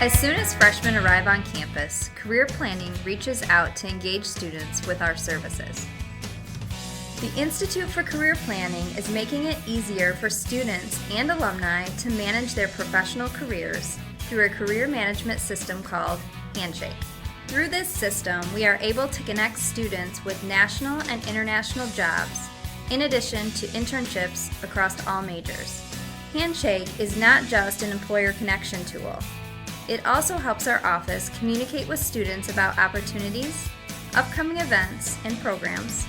As soon as freshmen arrive on campus, Career Planning reaches out to engage students with our services. The Institute for Career Planning is making it easier for students and alumni to manage their professional careers through a career management system called Handshake. Through this system, we are able to connect students with national and international jobs, in addition to internships across all majors. Handshake is not just an employer connection tool. It also helps our office communicate with students about opportunities, upcoming events and programs,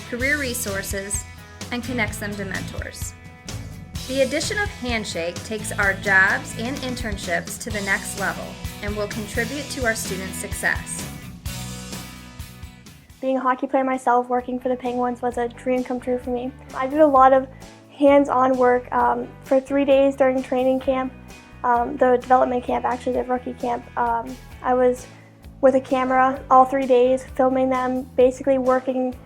career resources, and connects them to mentors. The addition of Handshake takes our jobs and internships to the next level and will contribute to our students' success. Being a hockey player myself, working for the Penguins was a dream come true for me. I did a lot of hands-on work for 3 days during training camp. The development camp, actually the rookie camp. I was with a camera all 3 days, filming them, basically working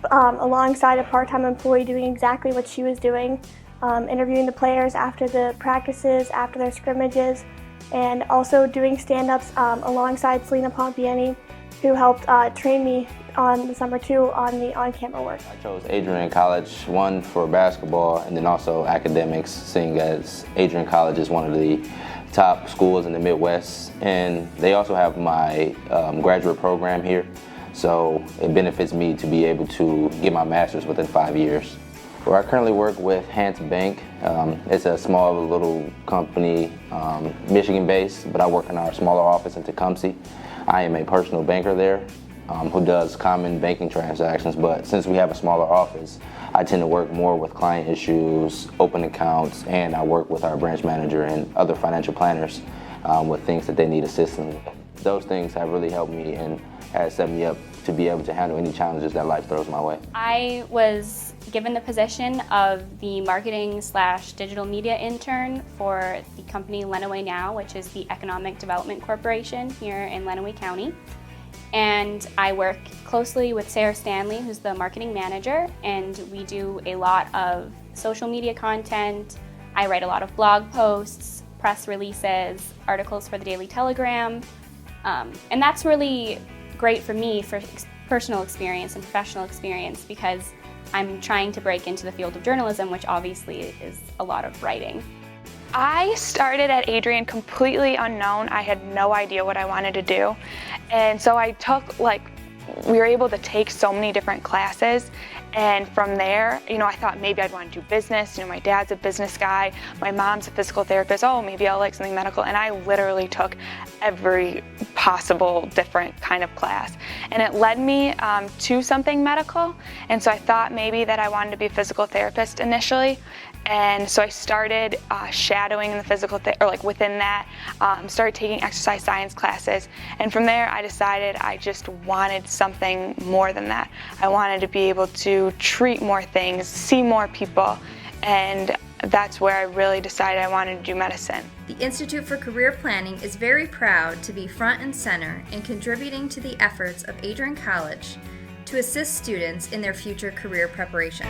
alongside a part-time employee doing exactly what she was doing, interviewing the players after the practices, after their scrimmages, and also doing stand-ups alongside Selena Pompiani, who helped train me on the summer too on the on-camera work. I chose Adrian College, one for basketball and then also academics, seeing as Adrian College is one of the top schools in the Midwest, and they also have my graduate program here, so it benefits me to be able to get my master's within 5 years. Well, I currently work with Hans Bank. It's a small little company, Michigan-based, but I work in our smaller office in Tecumseh. I am a personal banker there who does common banking transactions, but since we have a smaller office, I tend to work more with client issues, open accounts, and I work with our branch manager and other financial planners with things that they need assistance with. Those things have really helped me and has set me up to be able to handle any challenges that life throws my way. I was given the position of the marketing/digital media intern for the company Lenawee Now, which is the Economic Development Corporation here in Lenawee County. And I work closely with Sarah Stanley, who's the marketing manager, and we do a lot of social media content. I write a lot of blog posts, press releases, articles for the Daily Telegram, and that's really great for me for personal experience and professional experience because I'm trying to break into the field of journalism, which obviously is a lot of writing. I started at Adrian completely unknown. I had no idea what I wanted to do. And so I took, we were able to take so many different classes. And from there, I thought maybe I'd want to do business. My dad's a business guy. My mom's a physical therapist. Oh, maybe I'll like something medical. And I literally took every possible different kind of class. And it led me to something medical. And so I thought maybe that I wanted to be a physical therapist initially. And so I started shadowing in the physical, within that, started taking exercise science classes. And from there, I decided I just wanted something more than that. I wanted to be able to treat more things, see more people, and that's where I really decided I wanted to do medicine. The Institute for Career Planning is very proud to be front and center in contributing to the efforts of Adrian College to assist students in their future career preparation.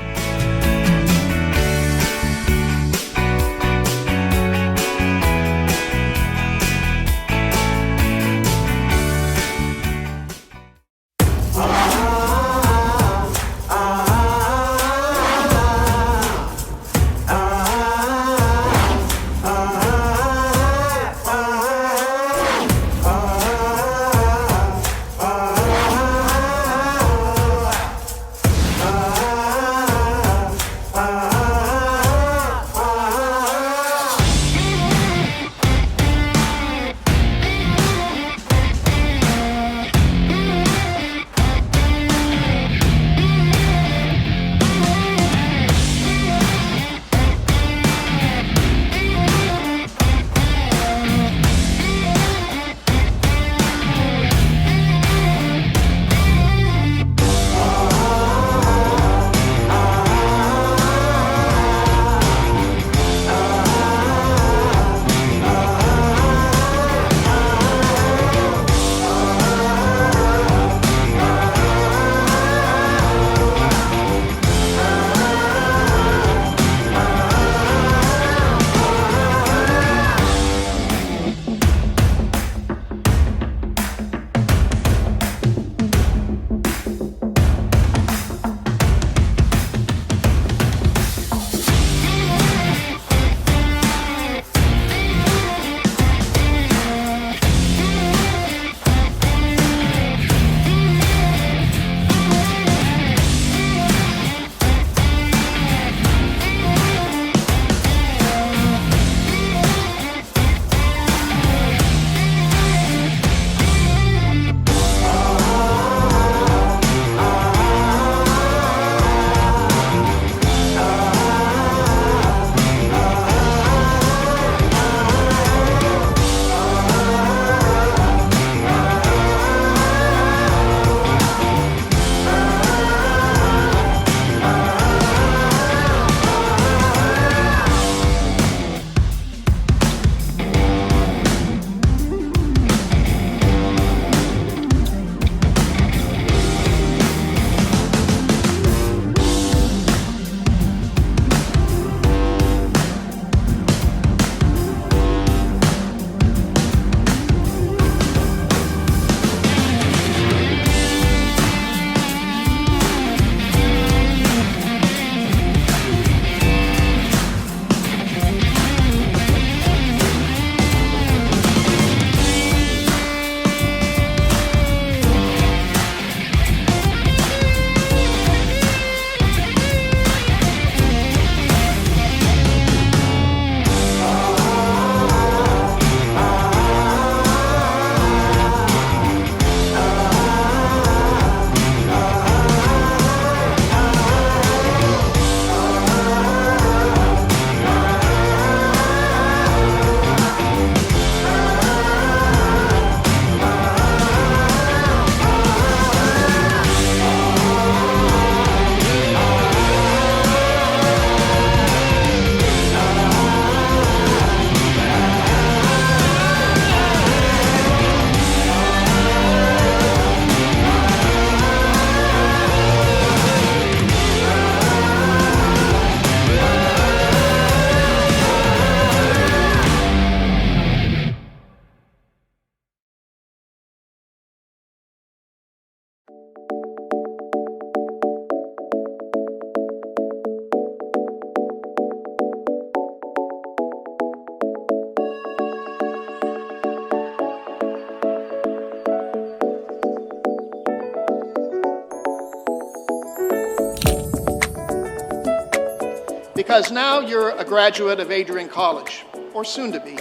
because now you're a graduate of Adrian College, or soon to be.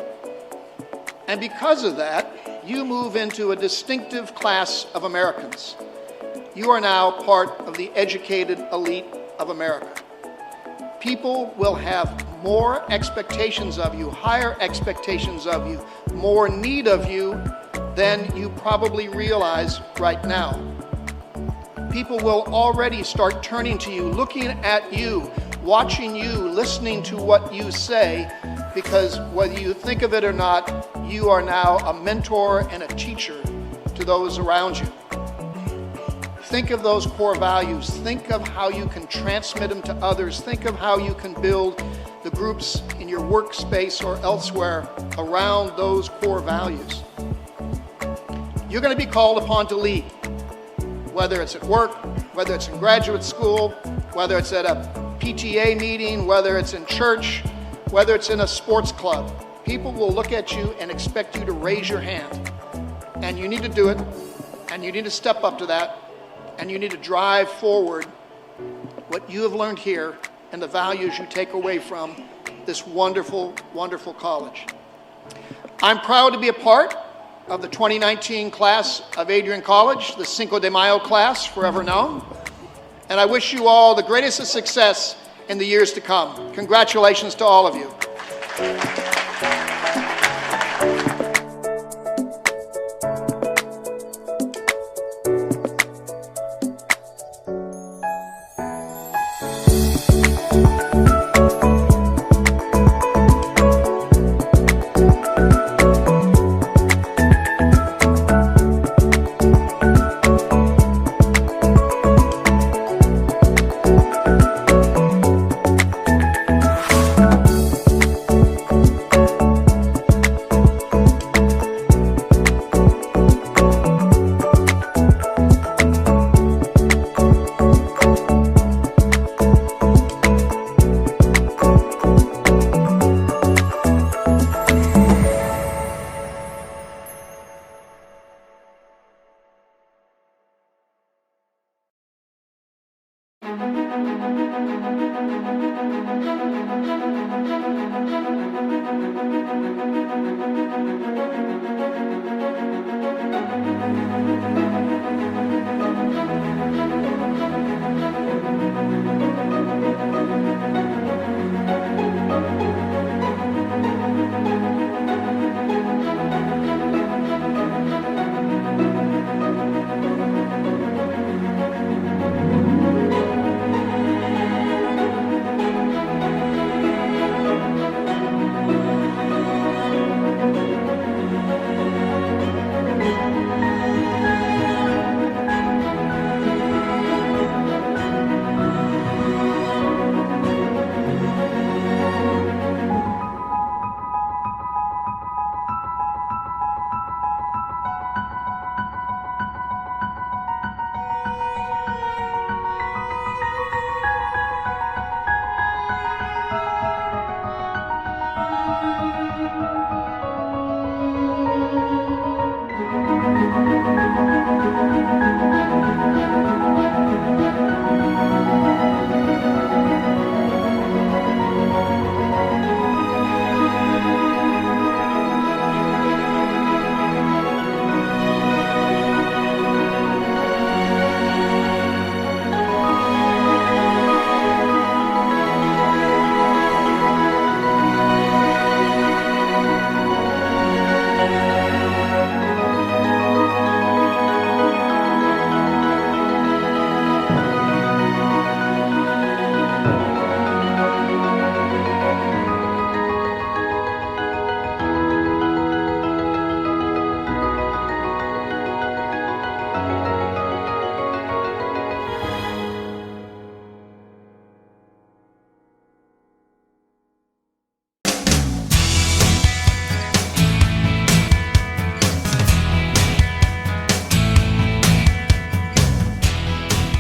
And because of that, you move into a distinctive class of Americans. You are now part of the educated elite of America. People will have more expectations of you, higher expectations of you, more need of you than you probably realize right now. People will already start turning to you, looking at you, watching you, listening to what you say, because whether you think of it or not, you are now a mentor and a teacher to those around you. Think of those core values. Think of how you can transmit them to others. Think of how you can build the groups in your workspace or elsewhere around those core values. You're going to be called upon to lead, whether it's at work, whether it's in graduate school, whether it's at a PTA meeting, whether it's in church, whether it's in a sports club. People will look at you and expect you to raise your hand. And you need to do it, and you need to step up to that, and you need to drive forward what you have learned here and the values you take away from this wonderful, wonderful college. I'm proud to be a part of the 2019 class of Adrian College, the Cinco de Mayo class, forever known. And I wish you all the greatest of success in the years to come. Congratulations to all of you.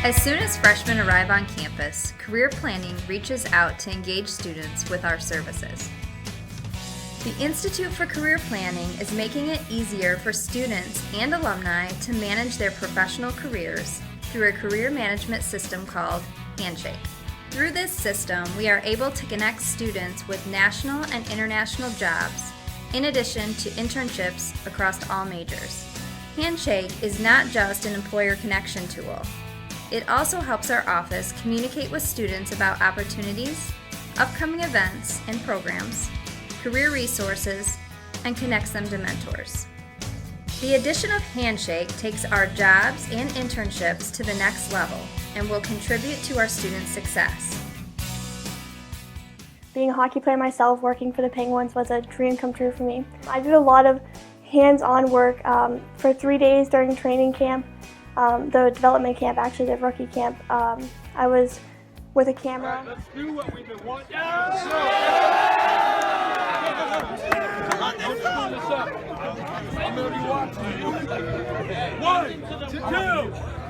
As soon as freshmen arrive on campus, Career Planning reaches out to engage students with our services. The Institute for Career Planning is making it easier for students and alumni to manage their professional careers through a career management system called Handshake. Through this system, we are able to connect students with national and international jobs, in addition to internships across all majors. Handshake is not just an employer connection tool. It also helps our office communicate with students about opportunities, upcoming events and programs, career resources, and connects them to mentors. The addition of Handshake takes our jobs and internships to the next level and will contribute to our students' success. Being a hockey player myself, working for the Penguins was a dream come true for me. I did a lot of hands-on work for 3 days during training camp, the development camp, actually the rookie camp. I was with a camera. Let's do what we've been wanting. I'm going to be watching you. 1,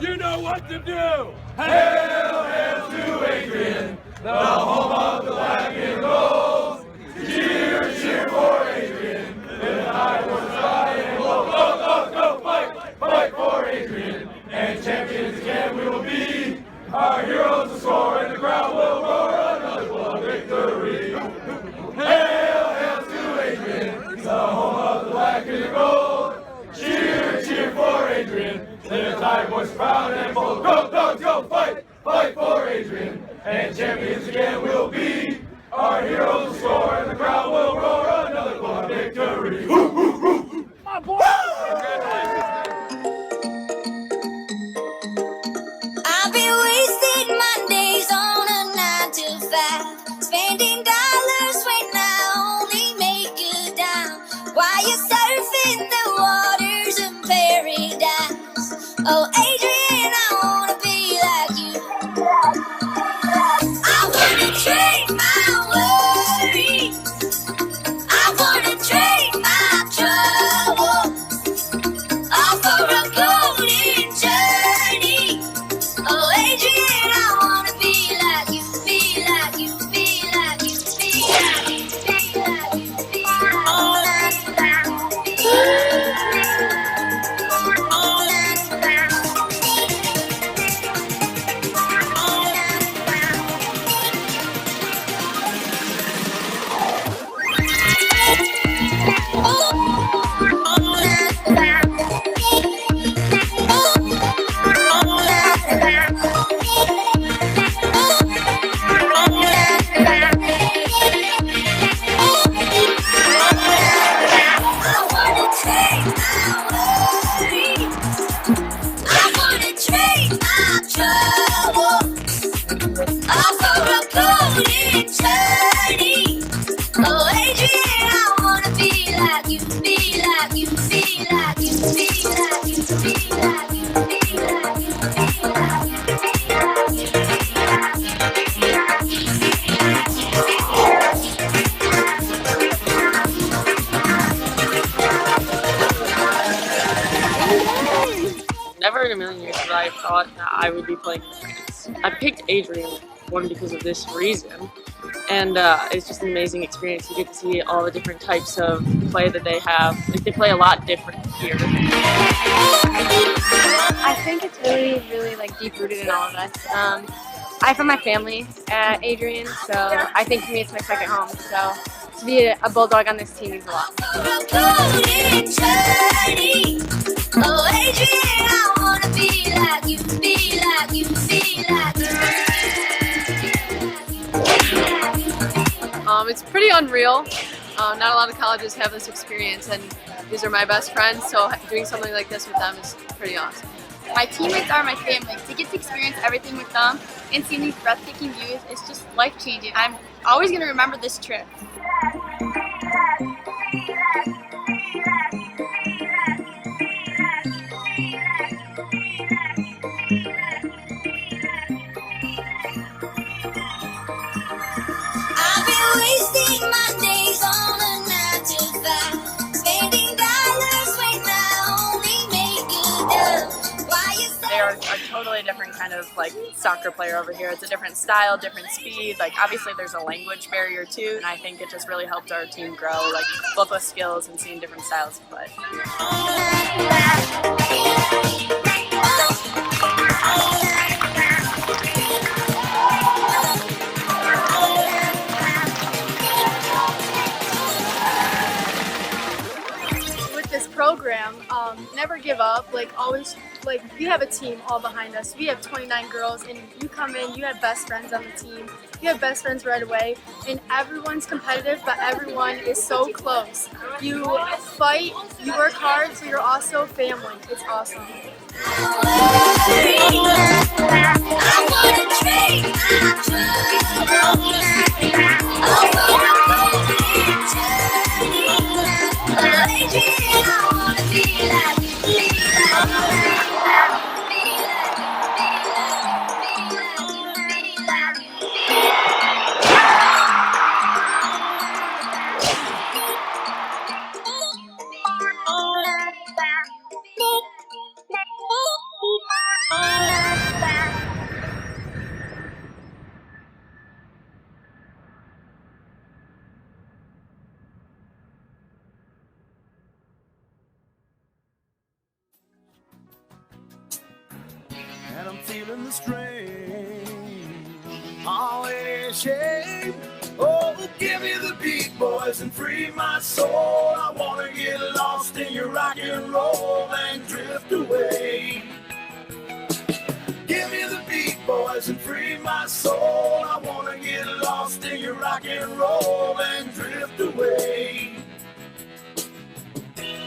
2, you know what to do. Hail, hail to Adrian, the home of the black and gold. Cheer, cheer for Adrian, the night was high and low. Go, go, go, fight, fight for Adrian, and champions again we will be. Our heroes will score and the crowd will roar another blood victory. Hail, hail to Adrian, the home of the black and the gold. Cheer, cheer for Adrian, the tide was proud and bold. Go, dogs, go, fight, fight for Adrian, and champions again we'll be. Our heroes will score and the crowd will roar another blood victory. Woo, woo, woo. My boy! I've been wasting Mondays on a 9 to 5, spending dollars when I only make a dime, while you're surfing the waters of paradise. Oh, Adrian, I wanna be like you. I wanna trade my worries, I wanna trade my troubles, all for a golden journey. Oh, Adrian, I wanna be like you, be like you, be like you, be like you, be like you, be like you. All Never in a million years would I have thought that I would be playing this. I picked Adrian, one, because of this reason, and it's just an amazing experience. You get to see all the different types of play that they have. Like, they play a lot different here. I think it's really like deep-rooted in all of us. I found my family at Adrian, so I think for me it's my second home. So to be a Bulldog on this team means a lot. Oh, Adrian, I wanna be like you, be like you, be like you. It's pretty unreal. Not a lot of colleges have this experience, and these are my best friends, so doing something like this with them is pretty awesome. My teammates are my family. To get to experience everything with them and seeing these breathtaking views, it's just life-changing. I'm always going to remember this trip. I've been wasting my days on a 9 to 5, spending dollars when I only make a dime. They are a totally different kind of like soccer player over here. It's a different style, different speed. Like, obviously there's a language barrier too, and I think it just really helped our team grow, like both with skills and seeing different styles of play. program, never give up. Like always, like we have a team all behind us. We have 29 girls, and you come in, you have best friends on the team. You have best friends right away, and everyone's competitive, but everyone is so close. You fight, you work hard, so you're also family. It's awesome. And I'm feeling the strain, all in shape. Oh, give me the beat, boys, and free my soul. I wanna get lost in your rock and roll and drift away. Give me the beat, boys, and free my soul. I wanna get lost in your rock and roll and drift away.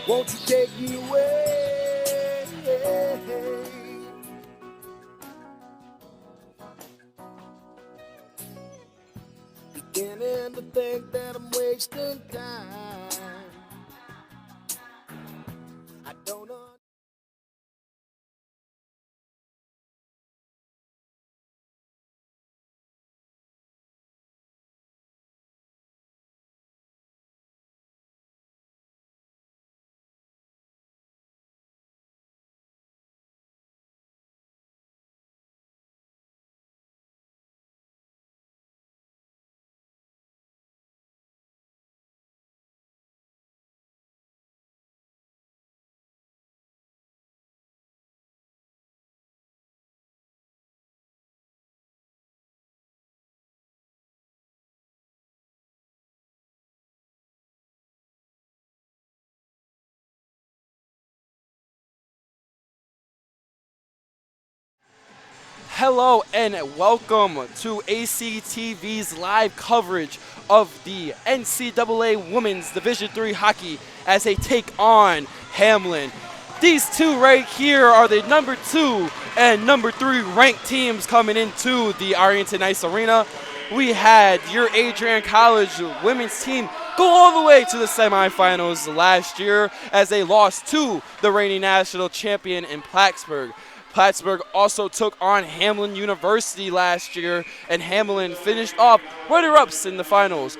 Won't you take me away? Beginning to think that I'm wasting time. I don't know. Hello and welcome to ACTV's live coverage of the NCAA Women's Division III Hockey as they take on Hamline. These two right here are the number 2 and number 3 ranked teams coming into the Arlington Ice Arena. We had your Adrian College women's team go all the way to the semifinals last year as they lost to the reigning national champion in Plattsburgh. Plattsburgh also took on Hamline University last year, and Hamline finished off runner-ups in the finals.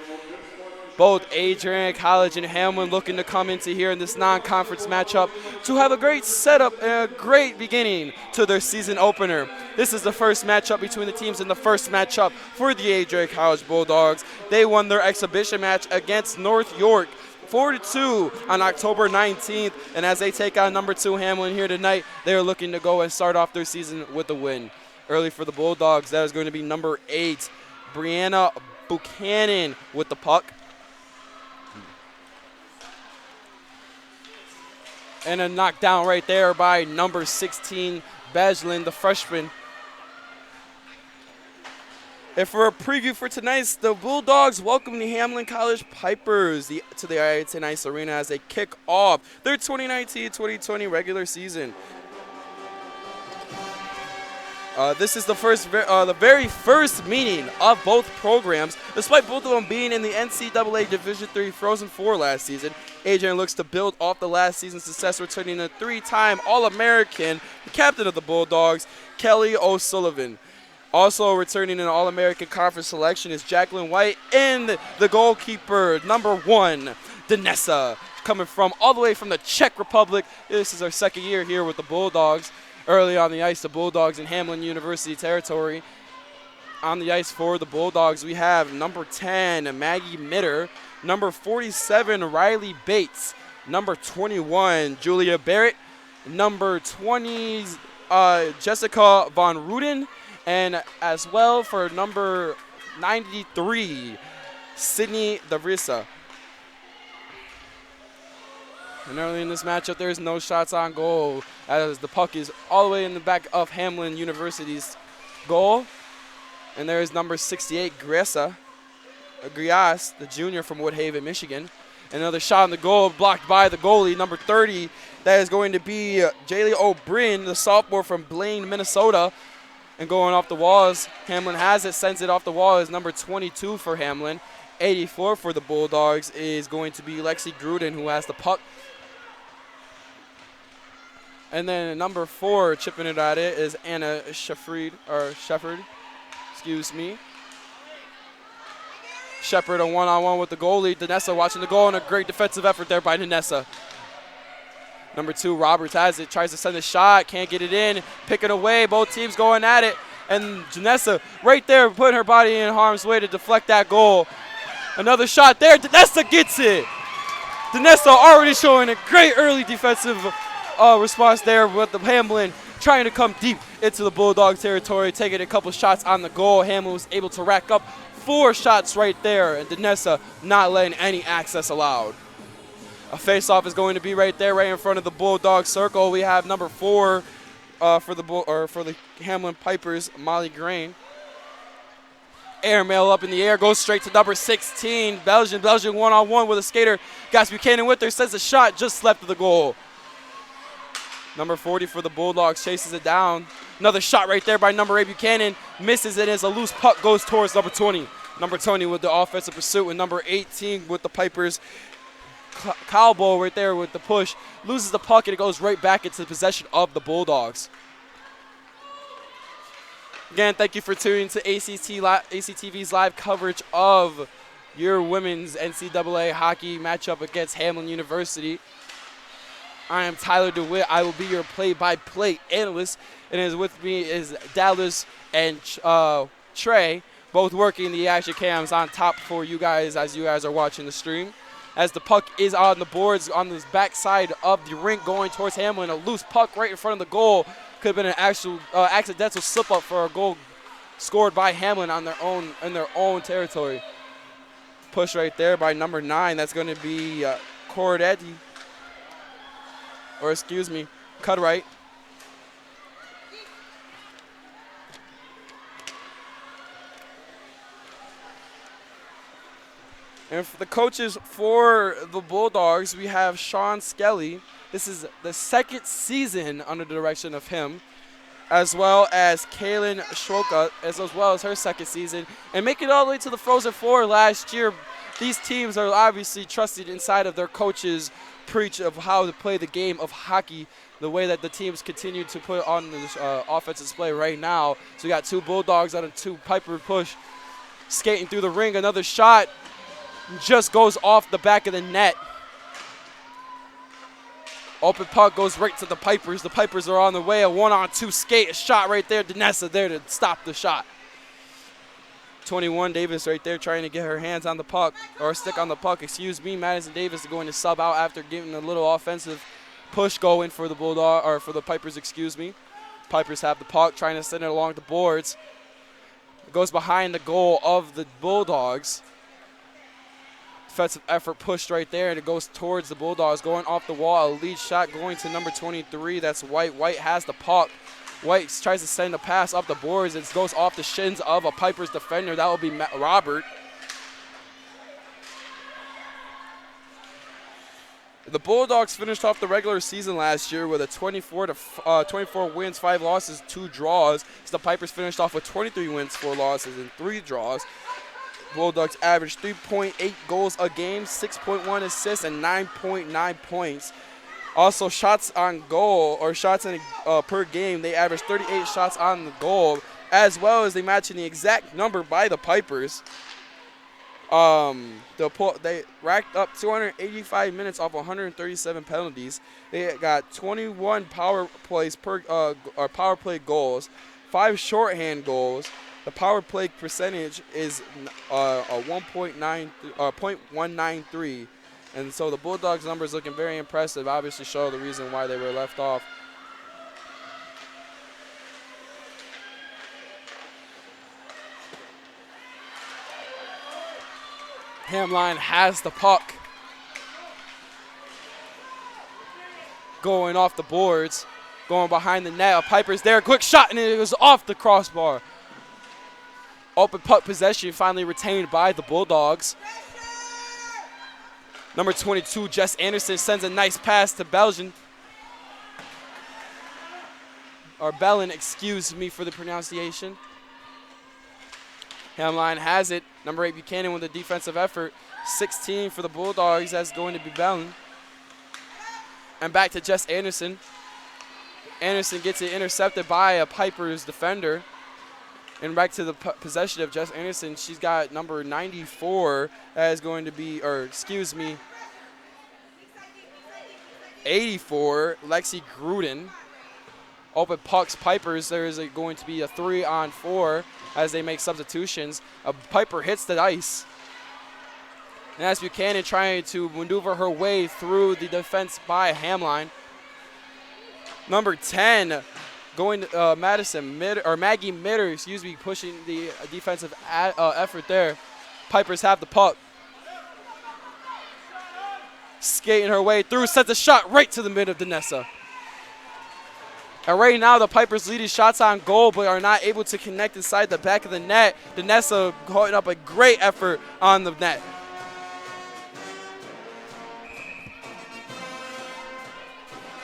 Both Adrian College and Hamline looking to come into here in this non-conference matchup to have a great setup and a great beginning to their season opener. This is the first matchup between the teams and the first matchup for the Adrian College Bulldogs. They won their exhibition match against North York 4-2 on October 19th, and as they take on number 2 Hamline here tonight, they are looking to go and start off their season with a win. Early for the Bulldogs, that is going to be number 8, Brianna Buchanan with the puck. And a knockdown right there by number 16, Bajlin, the freshman. And for a preview for tonight's, the Bulldogs welcome the Hamline College Pipers to the Arlington Ice Arena as they kick off their 2019-2020 regular season. This is the very first meeting of both programs, despite both of them being in the NCAA Division III Frozen Four last season. Adrian looks to build off the last season's success, returning a 3-time All-American, the captain of the Bulldogs, Kelly O'Sullivan. Also returning an All-American Conference selection is Jacqueline White, and the goalkeeper, number 1, Danessa, coming from all the way from the Czech Republic. This is our second year here with the Bulldogs. Early on the ice, the Bulldogs in Hamline University territory. On the ice for the Bulldogs, we have number 10, Maggie Mitter, number 47, Riley Bates, number 21, Julia Barrett, number 20, Jessica Von Ruden, and as well for number 93, Sydney Davrisa. And early in this matchup, there's no shots on goal as the puck is all the way in the back of Hamline University's goal. And there is number 68, Grias, the junior from Woodhaven, Michigan. Another shot on the goal, blocked by the goalie, number 30. That is going to be Jaylee O'Brien, the sophomore from Blaine, Minnesota. And going off the walls, Hamline has it, sends it off the wall, is number 22 for Hamline. 84 for the Bulldogs is going to be Lexi Gruden, who has the puck. And then number 4, chipping it at it, is Anna Shepard, excuse me. Shepard a one-on-one with the goalie. Danessa watching the goal, and a great defensive effort there by Danessa. Number 2, Roberts has it, tries to send a shot, can't get it in, picking away, both teams going at it. And Danessa right there putting her body in harm's way to deflect that goal. Another shot there, Danessa gets it. Danessa already showing a great early defensive response there with the Hamline trying to come deep into the Bulldog territory, taking a couple shots on the goal. Hamline was able to rack up 4 shots right there, and Danessa not letting any access allowed. A face-off is going to be right there, right in front of the Bulldog circle. We have number 4 for the Hamline Pipers, Molly Grain. Airmail up in the air, goes straight to number 16, Belgian one-on-one with a skater. Gas Buchanan with her, sends a shot just left of the goal. Number 40 for the Bulldogs chases it down. Another shot right there by number 8, Buchanan. Misses it as a loose puck goes towards number 20. Number 20 with the offensive pursuit, and number 18 with the Pipers. Cowboy right there with the push. Loses the puck, and it goes right back into the possession of the Bulldogs. Again, thank you for tuning to ACTV's live coverage of your women's NCAA hockey matchup against Hamline University. I am Tyler DeWitt. I will be your play-by-play analyst, and with me is Dallas and Trey, both working the action cams on top for you guys as you guys are watching the stream. As the puck is on the boards on the back side of the rink going towards Hamline, a loose puck right in front of the goal. Could have been an actual accidental slip-up for a goal scored by Hamline on their own territory. Push right there by number 9. That's going to be Cordetti. Or excuse me, cut right. And for the coaches for the Bulldogs, we have Sean Skelly. This is the 2nd season under the direction of him, as well as Kaylin Schroka, as well as her 2nd season. And make it all the way to the Frozen Four last year. These teams are obviously trusted inside of their coaches' preach of how to play the game of hockey, the way that the teams continue to put on this offensive display right now. So we got 2 Bulldogs on a 2 Piper push, skating through the ring. Another shot just goes off the back of the net. Open puck goes right to the Pipers. The Pipers are on the way. A 1-on-2 skate, a shot right there. Danessa there to stop the shot. 21 Davis right there trying to get her hands on the puck, or stick on the puck, excuse me. Madison Davis is going to sub out after getting a little offensive push going for the Bulldog, or for the Pipers, excuse me. Pipers have the puck, trying to send it along the boards. It goes behind the goal of the Bulldogs. Defensive effort pushed right there, and it goes towards the Bulldogs, going off the wall. A lead shot going to number 23. That's White. White has the puck. White tries to send a pass up the boards. It goes off the shins of a Pipers defender. That will be Robert. The Bulldogs finished off the regular season last year with a 24 wins, 5 losses, 2 draws. So the Pipers finished off with 23 wins, 4 losses, and 3 draws. Bulldogs averaged 3.8 goals a game, 6.1 assists, and 9.9 points. Also, shots on goal, or shots per game, they averaged 38 shots on the goal, as well as they matching the exact number by the Pipers. They racked up 285 minutes off 137 penalties. They got 21 power plays power play goals, 5 shorthand goals. The power play percentage is a 0.193. And so the Bulldogs' numbers looking very impressive, obviously show the reason why they were left off. Hamline has the puck. going off the boards, going behind the net. Piper's there, quick shot, and it was off the crossbar. Open puck possession finally retained by the Bulldogs. Number 22, Jess Anderson, sends a nice pass to Belgian. Or Bellin, excuse me for the pronunciation. Hamline has it. Number 8, Buchanan with a defensive effort. 16 for the Bulldogs. That's going to be Bellin. And back to Jess Anderson. Anderson gets it intercepted by a Piper's defender. And back to the possession of Jess Anderson. She's got number 94. That is going to be, or excuse me, 84, Lexi Gruden. Open pucks, Pipers. There is going to be a 3-on-4 as they make substitutions. A Piper hits the ice. And that's Buchanan trying to maneuver her way through the defense by Hamline. Number 10, going to Maggie Mitter, excuse me, pushing the defensive effort there. Pipers have the puck. Skating her way through, sends a shot right to the mid of Danessa. And right now, the Pipers leading shots on goal, but are not able to connect inside the back of the net. Danessa holding up a great effort on the net.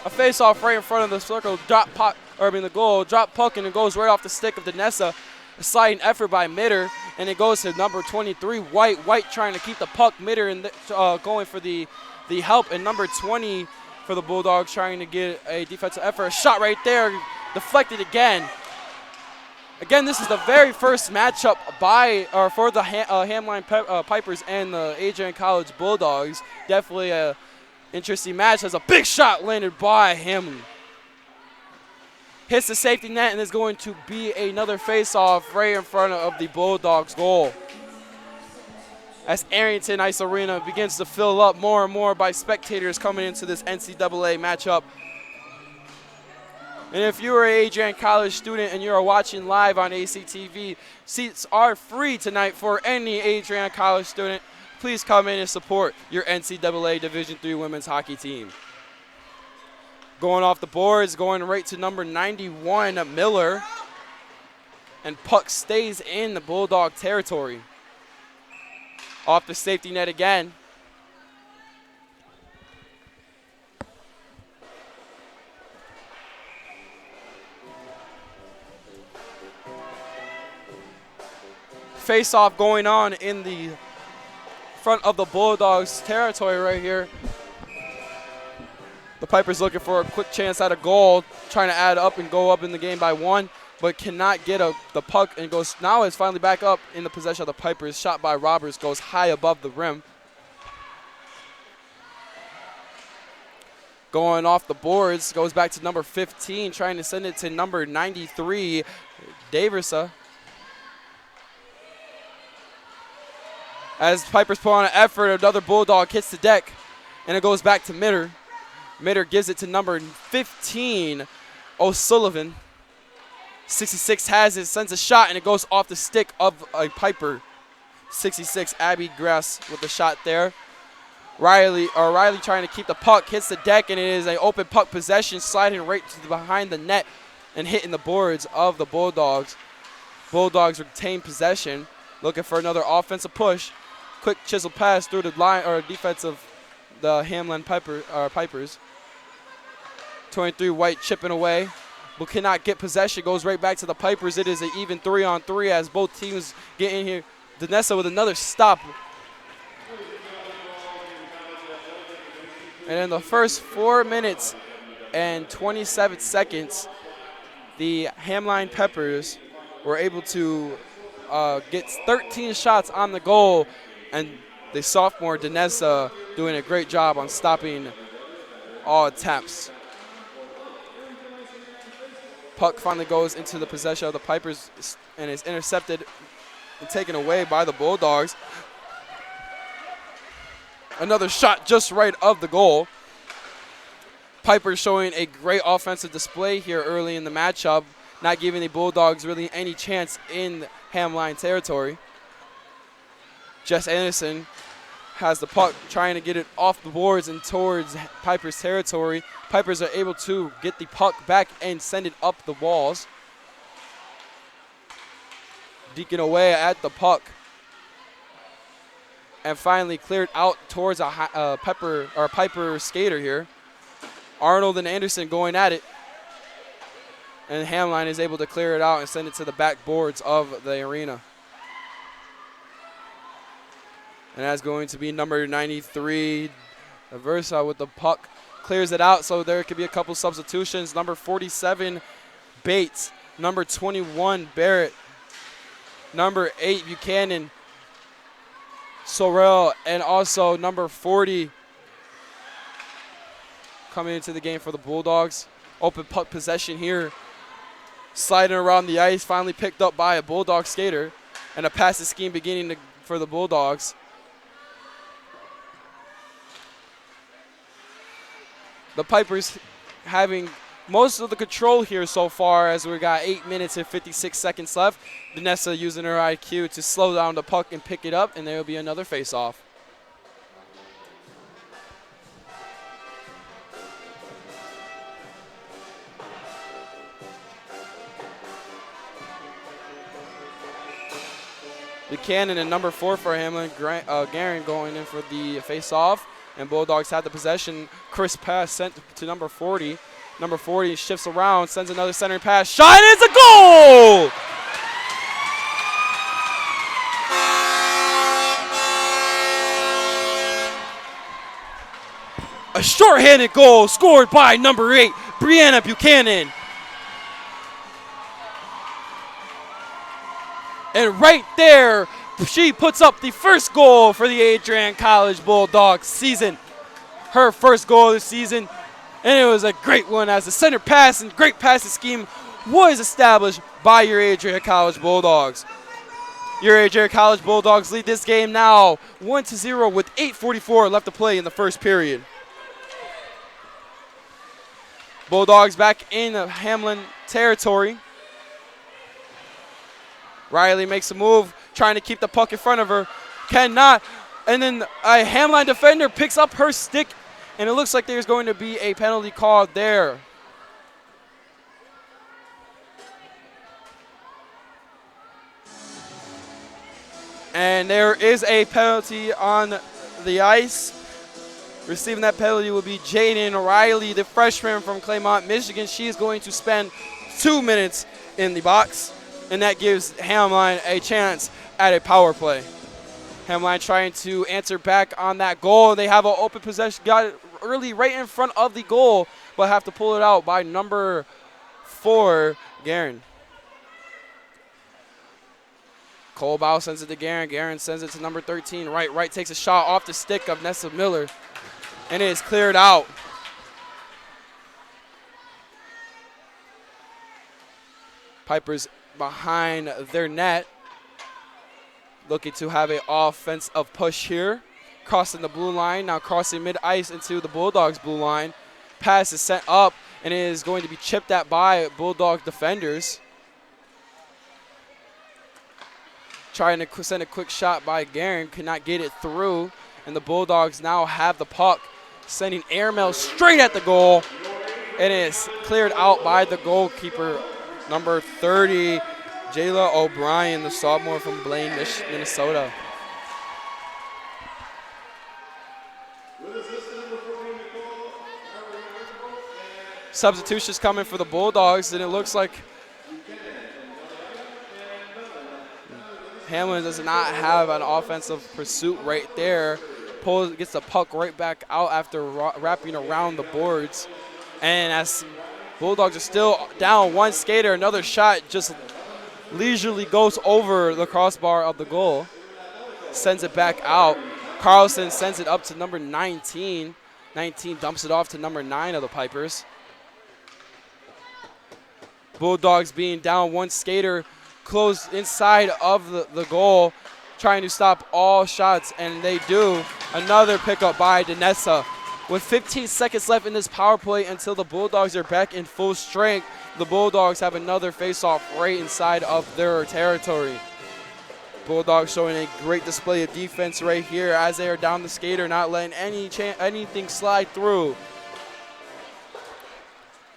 A face-off right in front of the circle, the goal, drop puck, and it goes right off the stick of Danessa. A sliding effort by Mitter, and it goes to number 23, White. White trying to keep the puck. Mitter going for the help, and number 20 for the Bulldogs trying to get a defensive effort. A shot right there, deflected again. Again, this is the very first matchup for the Hamline Pipers and the Adrian College Bulldogs. Definitely a interesting match. Has a big shot landed by Hamline. Hits the safety net, and there's going to be another face-off right in front of the Bulldogs' goal. As Arrington Ice Arena begins to fill up more and more by spectators coming into this NCAA matchup. And if you're an Adrian College student and you're watching live on ACTV, seats are free tonight for any Adrian College student. Please come in and support your NCAA Division III women's hockey team. Going off the boards, going right to number 91, Miller. And puck stays in the Bulldog territory. Off the safety net again. Face-off going on in the front of the Bulldogs territory right here. The Pipers looking for a quick chance at a goal, trying to add up and go up in the game by 1, but cannot get the puck, and goes now is finally back up in the possession of the Pipers. Shot by Roberts goes high above the rim. Going off the boards, goes back to number 15, trying to send it to number 93, Daversa. As Pipers put on an effort, another Bulldog hits the deck, and it goes back to Mitter. Mitter gives it to number 15, O'Sullivan. 66 has it, sends a shot, and it goes off the stick of a Piper. 66, Abby Grass with the shot there. Riley trying to keep the puck, hits the deck, and it is an open puck possession, sliding right to behind the net and hitting the boards of the Bulldogs. Bulldogs retain possession, looking for another offensive push. Quick chisel pass through the line or defensive the Hamline Pipers. 23 White chipping away, but cannot get possession. Goes right back to the Pipers. It is an even 3-on-3 as both teams get in here. Danessa with another stop. And in the first 4 minutes and 27 seconds, the Hamline Peppers were able to get 13 shots on the goal, and the sophomore Danessa doing a great job on stopping all attempts. Puck finally goes into the possession of the Pipers and is intercepted and taken away by the Bulldogs. Another shot just right of the goal. Pipers showing a great offensive display here early in the matchup, not giving the Bulldogs really any chance in Hamline territory. Jess Anderson has the puck, trying to get it off the boards and towards Piper's territory. Pipers are able to get the puck back and send it up the walls. Deacon away at the puck. And finally cleared out towards a Piper skater here. Arnold and Anderson going at it. And Hamline is able to clear it out and send it to the back boards of the arena. And that's going to be number 93, Versa with the puck. Clears it out, so there could be a couple substitutions. Number 47, Bates. Number 21, Barrett. Number 8, Buchanan. Sorrell, and also number 40 coming into the game for the Bulldogs. Open puck possession here. Sliding around the ice, finally picked up by a Bulldog skater. And a passing scheme beginning for the Bulldogs. The Pipers having most of the control here so far, as we got 8 minutes and 56 seconds left. Vanessa using her IQ to slow down the puck and pick it up, and there will be another face-off. Buchanan and number 4 for Hamline, Guerin going in for the face-off, and Bulldogs have the possession. Crisp pass sent to number 40. Number 40 shifts around, sends another centering pass. Shot, it's a goal! A shorthanded goal scored by number 8, Brianna Buchanan. And right there, she puts up the first goal for the Adrian College Bulldogs season. Her first goal of the season, and it was a great one as the center pass and great passing scheme was established by your Adrian College Bulldogs. Your Adrian College Bulldogs lead this game now 1-0 with 8:44 left to play in the first period. Bulldogs back in the Hamline territory. Riley makes a move, trying to keep the puck in front of her. Cannot. And then a Hamline defender picks up her stick, and it looks like there's going to be a penalty called there. And there is a penalty on the ice. Receiving that penalty will be Jaden Riley, the freshman from Claymont, Michigan. She is going to spend 2 minutes in the box, and that gives Hamline a chance at a power play. Hamline trying to answer back on that goal. They have an open possession, got it early right in front of the goal, but have to pull it out by number 4, Guerin. Colbow sends it to Guerin. Guerin sends it to number 13. Right takes a shot off the stick of Nessa Miller, and it is cleared out. Pipers behind their net, looking to have an offensive push here. Crossing the blue line, now crossing mid-ice into the Bulldogs' blue line. Pass is sent up, and it is going to be chipped at by Bulldog defenders. Trying to send a quick shot by Guerin, could not get it through, and the Bulldogs now have the puck, sending airmail straight at the goal, and it is cleared out by the goalkeeper, number 30, Jayla O'Brien, the sophomore from Blaine, Minnesota. Substitutions coming for the Bulldogs, and it looks like Hamline does not have an offensive pursuit right there. Gets the puck right back out after wrapping around the boards. And as Bulldogs are still down one skater, another shot just leisurely goes over the crossbar of the goal. Sends it back out. Carlson sends it up to number 19. 19 dumps it off to number 9 of the Pipers. Bulldogs being down one skater, close inside of the goal, trying to stop all shots, and they do. Another pickup by Danessa. With 15 seconds left in this power play until the Bulldogs are back in full strength, the Bulldogs have another face-off right inside of their territory. Bulldogs showing a great display of defense right here as they are down the skater, not letting anything slide through.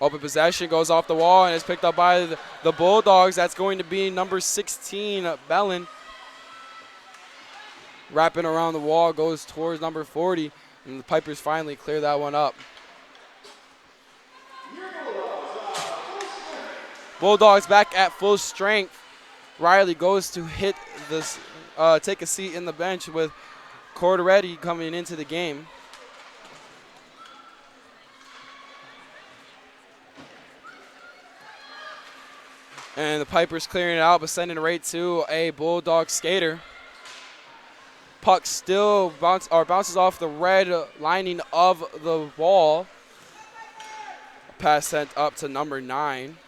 Open possession goes off the wall and is picked up by the Bulldogs. That's going to be number 16, Bellin. Wrapping around the wall, goes towards number 40, and the Pipers finally clear that one up. Bulldogs back at full strength. Riley goes to hit this, take a seat in the bench with Corderetti coming into the game. And the Pipers clearing it out, but sending it right to a Bulldog skater. Puck still bounces off the red lining of the wall. Pass sent up to number 9.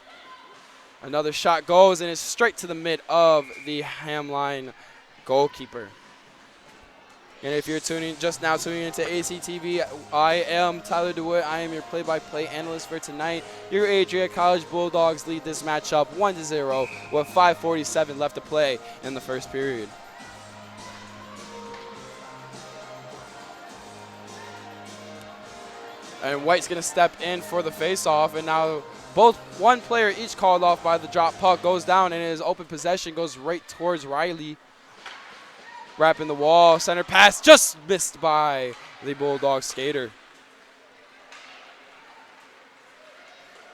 Another shot goes and it's straight to the mid of the Hamline goalkeeper. And if you're just now tuning into ACTV, I am Tyler DeWitt. I am your play-by-play analyst for tonight. Your Adria College Bulldogs lead this matchup 1-0 with 5:47 left to play in the first period. And White's going to step in for the face-off, and now one player each called off by the drop puck goes down, and his open possession goes right towards Riley. Wrapping the wall, center pass just missed by the Bulldog skater.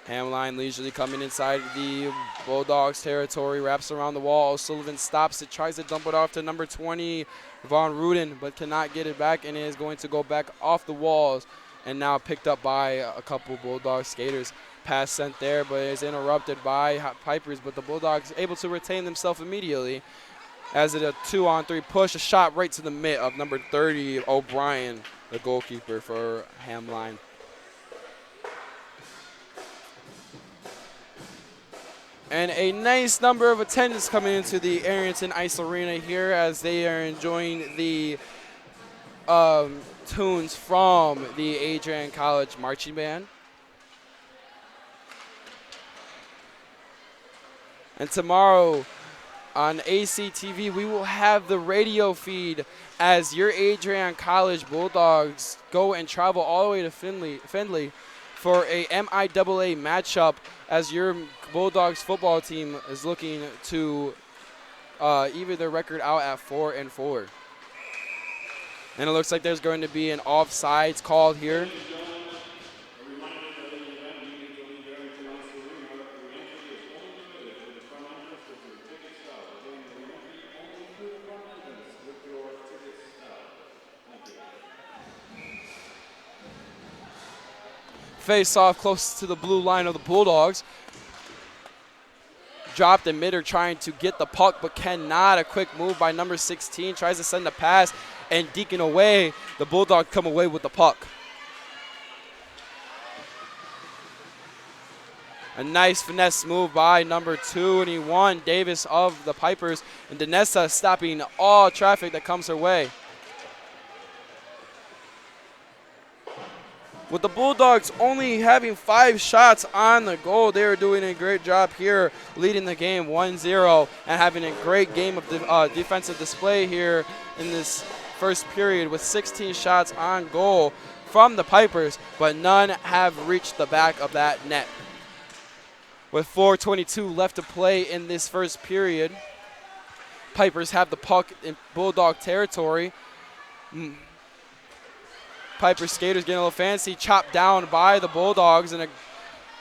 Hamline leisurely coming inside the Bulldogs territory, wraps around the wall. O'Sullivan stops it, tries to dump it off to number 20, Von Ruden, but cannot get it back, and is going to go back off the walls, and now picked up by a couple Bulldog skaters. Pass sent there, but is interrupted by Pipers, but the Bulldogs able to retain themselves immediately. As it a 2-on-3 push, a shot right to the mid of number 30, O'Brien, the goalkeeper for Hamline. And a nice number of attendants coming into the Arrington Ice Arena here as they are enjoying the tunes from the Adrian College Marching Band. And tomorrow on ACTV, we will have the radio feed as your Adrian College Bulldogs go and travel all the way to Findlay for a MIAA matchup as your Bulldogs football team is looking to even their record out at 4-4. And it looks like there's going to be an offsides called here. Face off close to the blue line of the Bulldogs. Dropped in mid, trying to get the puck, but cannot. A quick move by number 16. Tries to send a pass and deacon away. The Bulldogs come away with the puck. A nice finesse move by number 21, Davis of the Pipers. And Danessa stopping all traffic that comes her way. With the Bulldogs only having 5 shots on the goal, they are doing a great job here, leading the game 1-0 and having a great game of defensive display here in this first period with 16 shots on goal from the Pipers, but none have reached the back of that net. With 4:22 left to play in this first period, Pipers have the puck in Bulldog territory. Piper skaters getting a little fancy, chopped down by the Bulldogs, and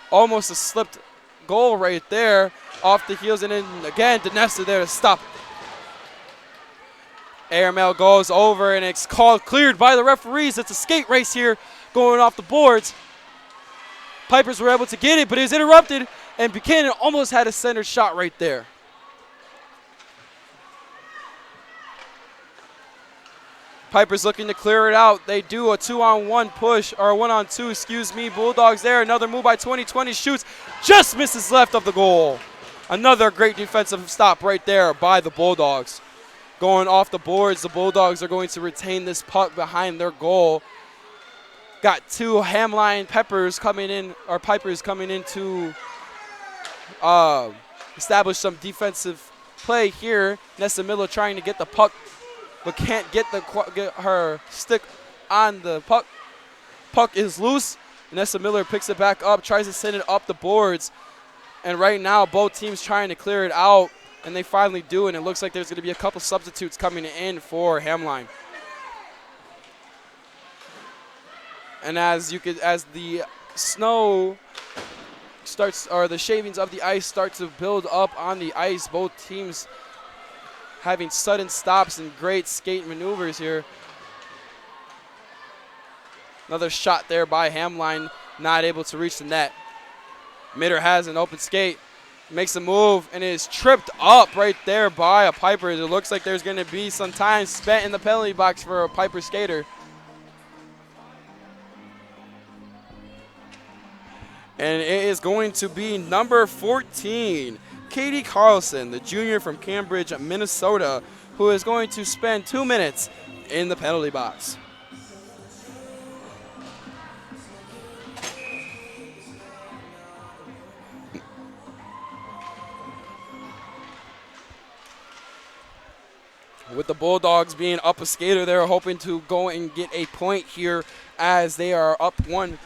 almost a slipped goal right there off the heels, and then again Danessa there to stop. Airmail goes over and it's cleared by the referees. It's a skate race here going off the boards. Pipers were able to get it, but it was interrupted, and Buchanan almost had a center shot right there. Pipers looking to clear it out. They do a 2-on-1 push, or a 1-on-2, excuse me. Bulldogs there. Another move by 2020. Shoots. Just misses left of the goal. Another great defensive stop right there by the Bulldogs. Going off the boards, the Bulldogs are going to retain this puck behind their goal. Got 2 Hamline Pipers coming in to establish some defensive play here. Nessa Miller trying to get the puck, but can't get her stick on the puck. Puck is loose. Nessa Miller picks it back up, tries to send it up the boards. And right now, both teams trying to clear it out, and they finally do, and it looks like there's going to be a couple substitutes coming in for Hamline. And as the snow starts, or the shavings of the ice start to build up on the ice, both teams having sudden stops and great skate maneuvers here. Another shot there by Hamline, not able to reach the net. Mitter has an open skate, makes a move, and is tripped up right there by a Piper. It looks like there's going to be some time spent in the penalty box for a Piper skater. And it is going to be number 14, Katie Carlson, the junior from Cambridge, Minnesota, who is going to spend 2 minutes in the penalty box. With the Bulldogs being up a skater, they're hoping to go and get a point here as they are up 1.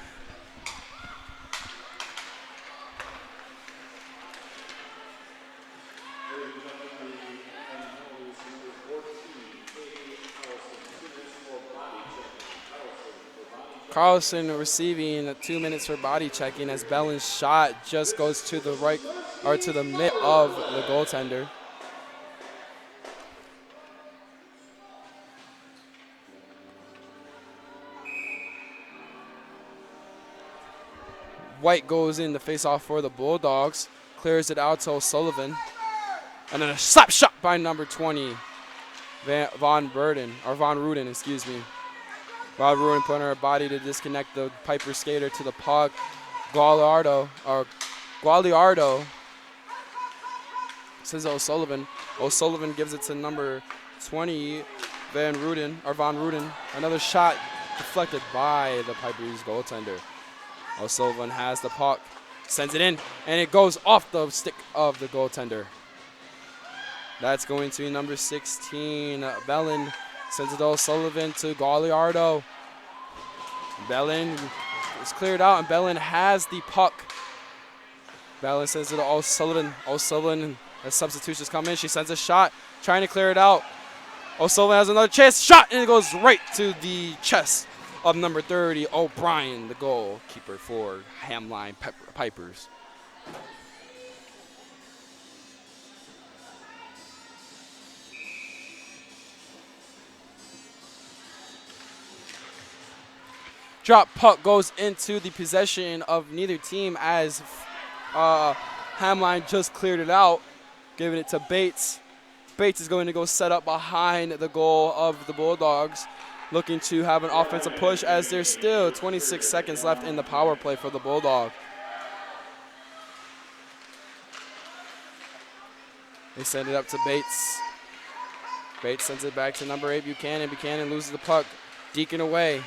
Carlson receiving 2 minutes for body checking as Bellin's shot just goes to the right, or to the mitt of the goaltender. White goes in the face-off for the Bulldogs, clears it out to O'Sullivan, and then a slap shot by number 20, Von Ruden, excuse me. Von Ruden putting her body to disconnect the Piper skater to the puck. Gualiardo says O'Sullivan. O'Sullivan gives it to number 20, Von Ruden. Another shot deflected by the Piper's goaltender. O'Sullivan has the puck, sends it in, and it goes off the stick of the goaltender. That's going to be number 16, Bellin. Sends it to O'Sullivan to Gualiardo. Bellin is cleared out, and Bellin has the puck. Bellin sends it to O'Sullivan. O'Sullivan, as substitutions come in, she sends a shot, trying to clear it out. O'Sullivan has another chance, shot, and it goes right to the chest of number 30, O'Brien, the goalkeeper for Hamline Pipers. Drop puck goes into the possession of neither team as Hamline just cleared it out, giving it to Bates. Bates is going to go set up behind the goal of the Bulldogs, looking to have an offensive push as there's still 26 seconds left in the power play for the Bulldog. They send it up to Bates. Bates sends it back to number 8, Buchanan. Buchanan loses the puck, deking away.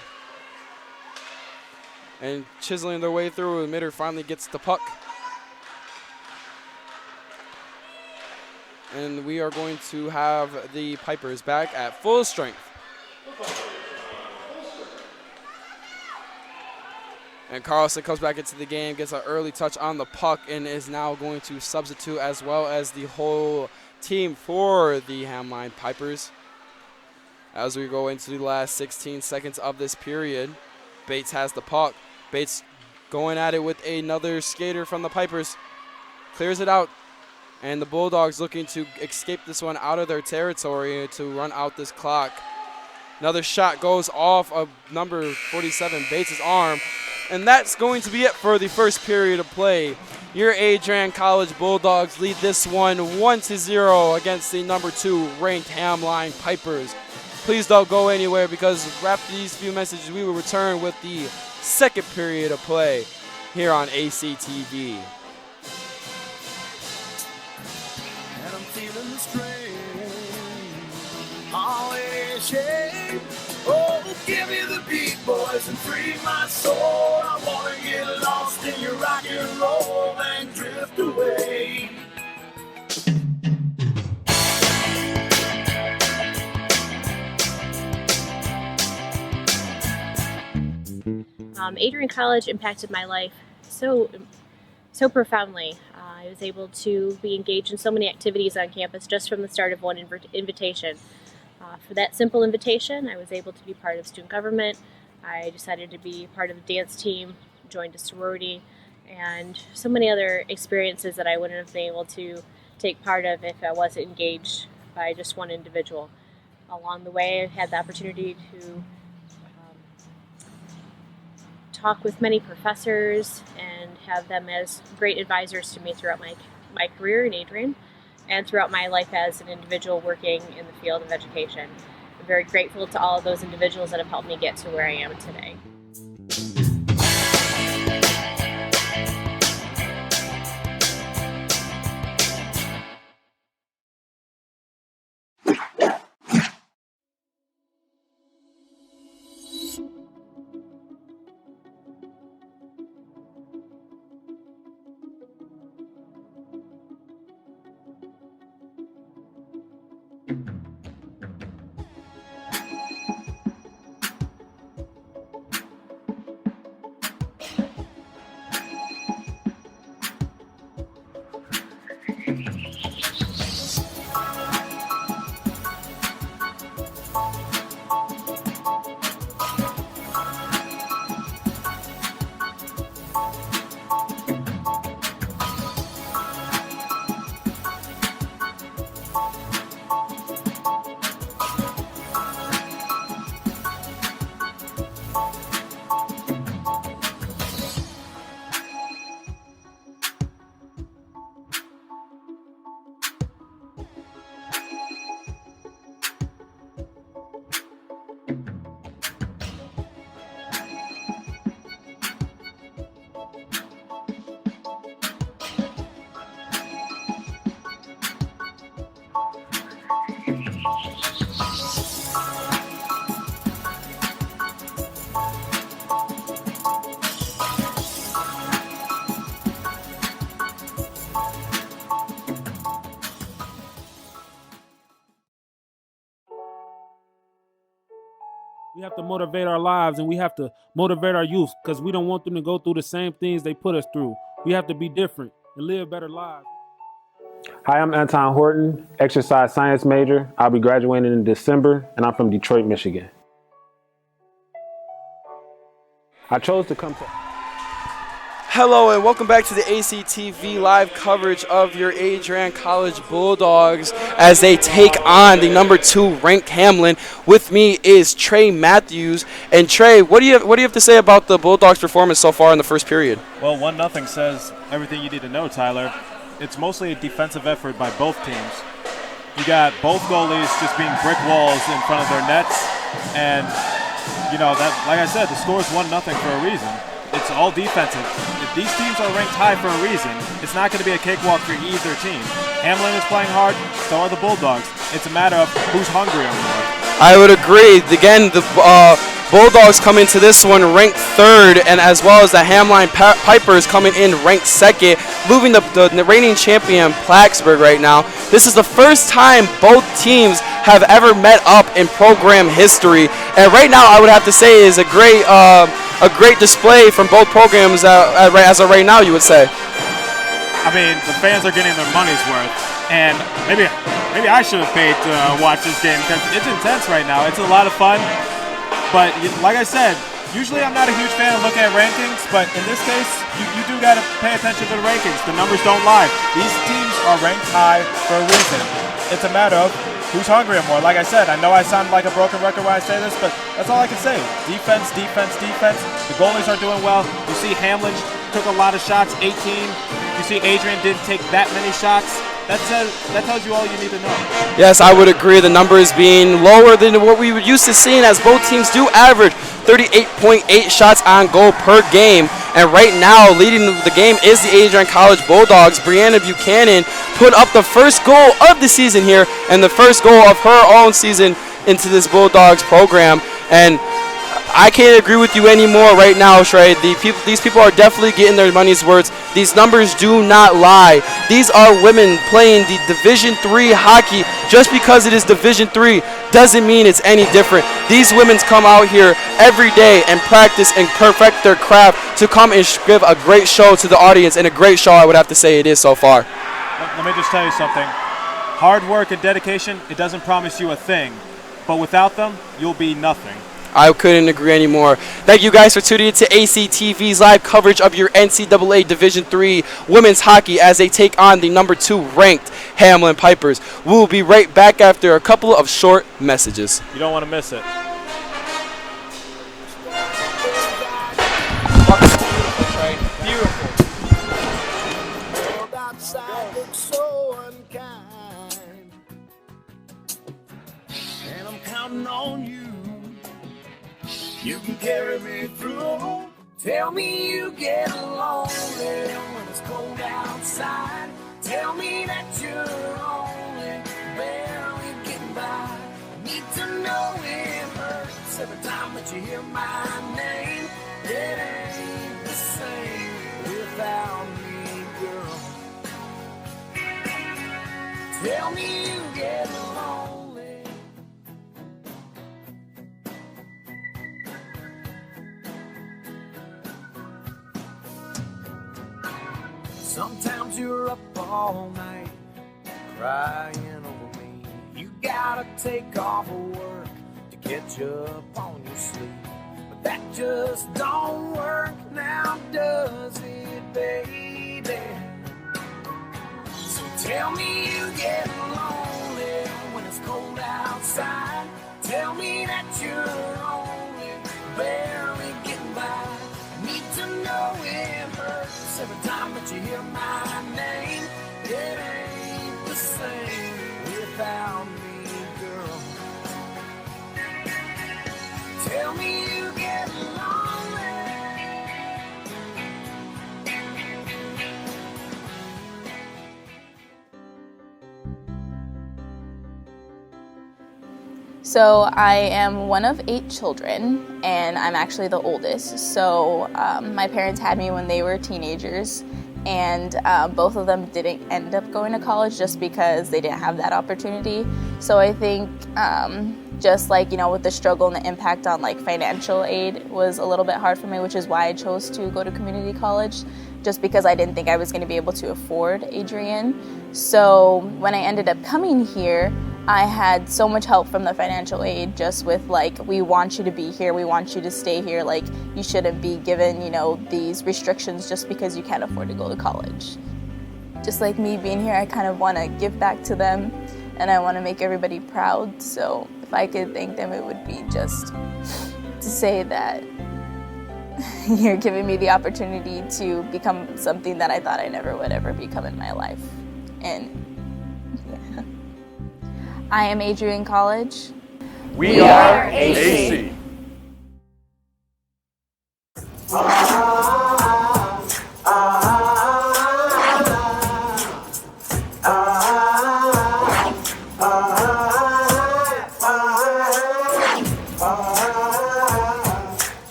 And chiseling their way through, the Mitter finally gets the puck. And we are going to have the Pipers back at full strength. And Carlson comes back into the game, gets an early touch on the puck, and is now going to substitute as well as the whole team for the Hamline Pipers. As we go into the last 16 seconds of this period, Bates has the puck. Bates going at it with another skater from the Pipers. Clears it out. And the Bulldogs looking to escape this one out of their territory to run out this clock. Another shot goes off of number 47, Bates' arm. And that's going to be it for the first period of play. Your Adrian College Bulldogs lead this one 1-0 against the number 2 ranked Hamline Pipers. Please don't go anywhere, because after these few messages, we will return with the second period of play here on ACTV. And I'm feeling the strain, always shame. Oh, give me the beat, boys, and free my soul. I wanna get lost in your rock and roll and drift away. Adrian College impacted my life so profoundly. I was able to be engaged in so many activities on campus just from the start of one invitation. For that simple invitation, I was able to be part of student government. I decided to be part of the dance team, joined a sorority, and so many other experiences that I wouldn't have been able to take part of if I wasn't engaged by just one individual. Along the way, I've had the opportunity to talk with many professors and have them as great advisors to me throughout my career in Adrian and throughout my life as an individual working in the field of education. I'm very grateful to all of those individuals that have helped me get to where I am today. We have to motivate our lives, and we have to motivate our youth because we don't want them to go through the same things they put us through. We have to be different and live better lives. Hi, I'm Anton Horton, exercise science major. I'll be graduating in December, and I'm from Detroit, Michigan. I chose to come to... Hello and welcome back to the ACTV live coverage of your Adrian College Bulldogs as they take on the number 2 ranked Hamline. With me is Trey Matthews. And Trey, what do you have to say about the Bulldogs' performance so far in the first period? Well, 1-0 says everything you need to know, Tyler. It's mostly a defensive effort by both teams. You got both goalies just being brick walls in front of their nets, and you know that, like I said, the score is 1-0 for a reason. It's all defensive. If these teams are ranked high for a reason, it's not going to be a cakewalk for either team. Hamline is playing hard, so are the Bulldogs. It's a matter of who's hungrier more. I would agree. Again, the Bulldogs come into this one ranked 3rd, and as well as the Hamline Pipers coming in ranked 2nd, moving the reigning champion Plattsburgh right now. This is the first time both teams have ever met up in program history, and right now I would have to say is a great display from both programs as of right now, you would say. I mean, the fans are getting their money's worth, and maybe I should have paid to watch this game because it's intense right now. It's a lot of fun, but like I said, usually I'm not a huge fan of looking at rankings, but in this case, you do got to pay attention to the rankings. The numbers don't lie. These teams are ranked high for a reason. It's a matter of who's hungrier more. Like I said, I know I sound like a broken record when I say this, but that's all I can say. Defense, defense, defense. The goalies are doing well. You see Hamline took a lot of shots, 18. You see Adrian didn't take that many shots. That tells you all you need to know. Yes, I would agree. The numbers being lower than what we were used to seeing, as both teams do average 38.8 shots on goal per game. And right now, leading the game is the Adrian College Bulldogs. Brianna Buchanan put up the first goal of the season here and the first goal of her own season into this Bulldogs program. And I can't agree with you anymore right now, Shrey. These people are definitely getting their money's worth. These numbers do not lie. These are women playing the Division III hockey. Just because it is Division III doesn't mean it's any different. These women come out here every day and practice and perfect their craft to come and give a great show to the audience, and a great show I would have to say it is so far. Let me just tell you something. Hard work and dedication, it doesn't promise you a thing. But without them, you'll be nothing. I couldn't agree anymore. Thank you guys for tuning in to ACTV's live coverage of your NCAA Division III women's hockey as they take on the number 2 ranked Hamline Pipers. We will be right back after a couple of short messages. You don't want to miss it. Beautiful. And I'm counting on you. You can carry me through. Tell me you get along when it's cold outside. Tell me that you're only barely getting by. Need to know it hurts every time that you hear my name. It ain't the same without me, girl. Tell me you get along. Sometimes you're up all night crying over me. You gotta take off work to catch up on your sleep. But that just don't work now, does it, baby? So tell me you get lonely when it's cold outside. Tell me that you're only barely getting by. Need to know it hurts every time that you hear my name. It ain't the same without me, girl. Tell me you get lonely. So I am one of 8 children, and I'm actually the oldest. So my parents had me when they were teenagers, and both of them didn't end up going to college just because they didn't have that opportunity. So I think just like, with the struggle and the impact on like financial aid was a little bit hard for me, which is why I chose to go to community college, just because I didn't think I was going to be able to afford Adrian. So when I ended up coming here, I had so much help from the financial aid, just with like, we want you to be here, we want you to stay here, like you shouldn't be given, these restrictions just because you can't afford to go to college. Just like me being here, I kind of want to give back to them, and I want to make everybody proud. So if I could thank them, it would be just to say that you're giving me the opportunity to become something that I thought I never would ever become in my life. And yeah. I am Adrian College. We are AC.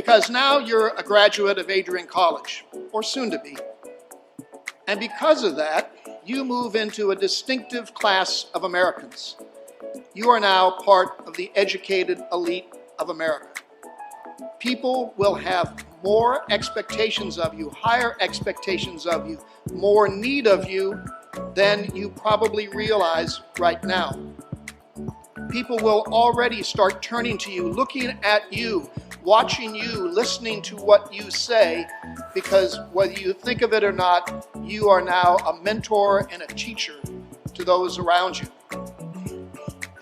because now you're a graduate of Adrian College, or soon to be. And because of that, you move into a distinctive class of Americans. You are now part of the educated elite of America. People will have more expectations of you, higher expectations of you, more need of you than you probably realize right now. People will already start turning to you, looking at you, watching you, listening to what you say, because whether you think of it or not, you are now a mentor and a teacher to those around you.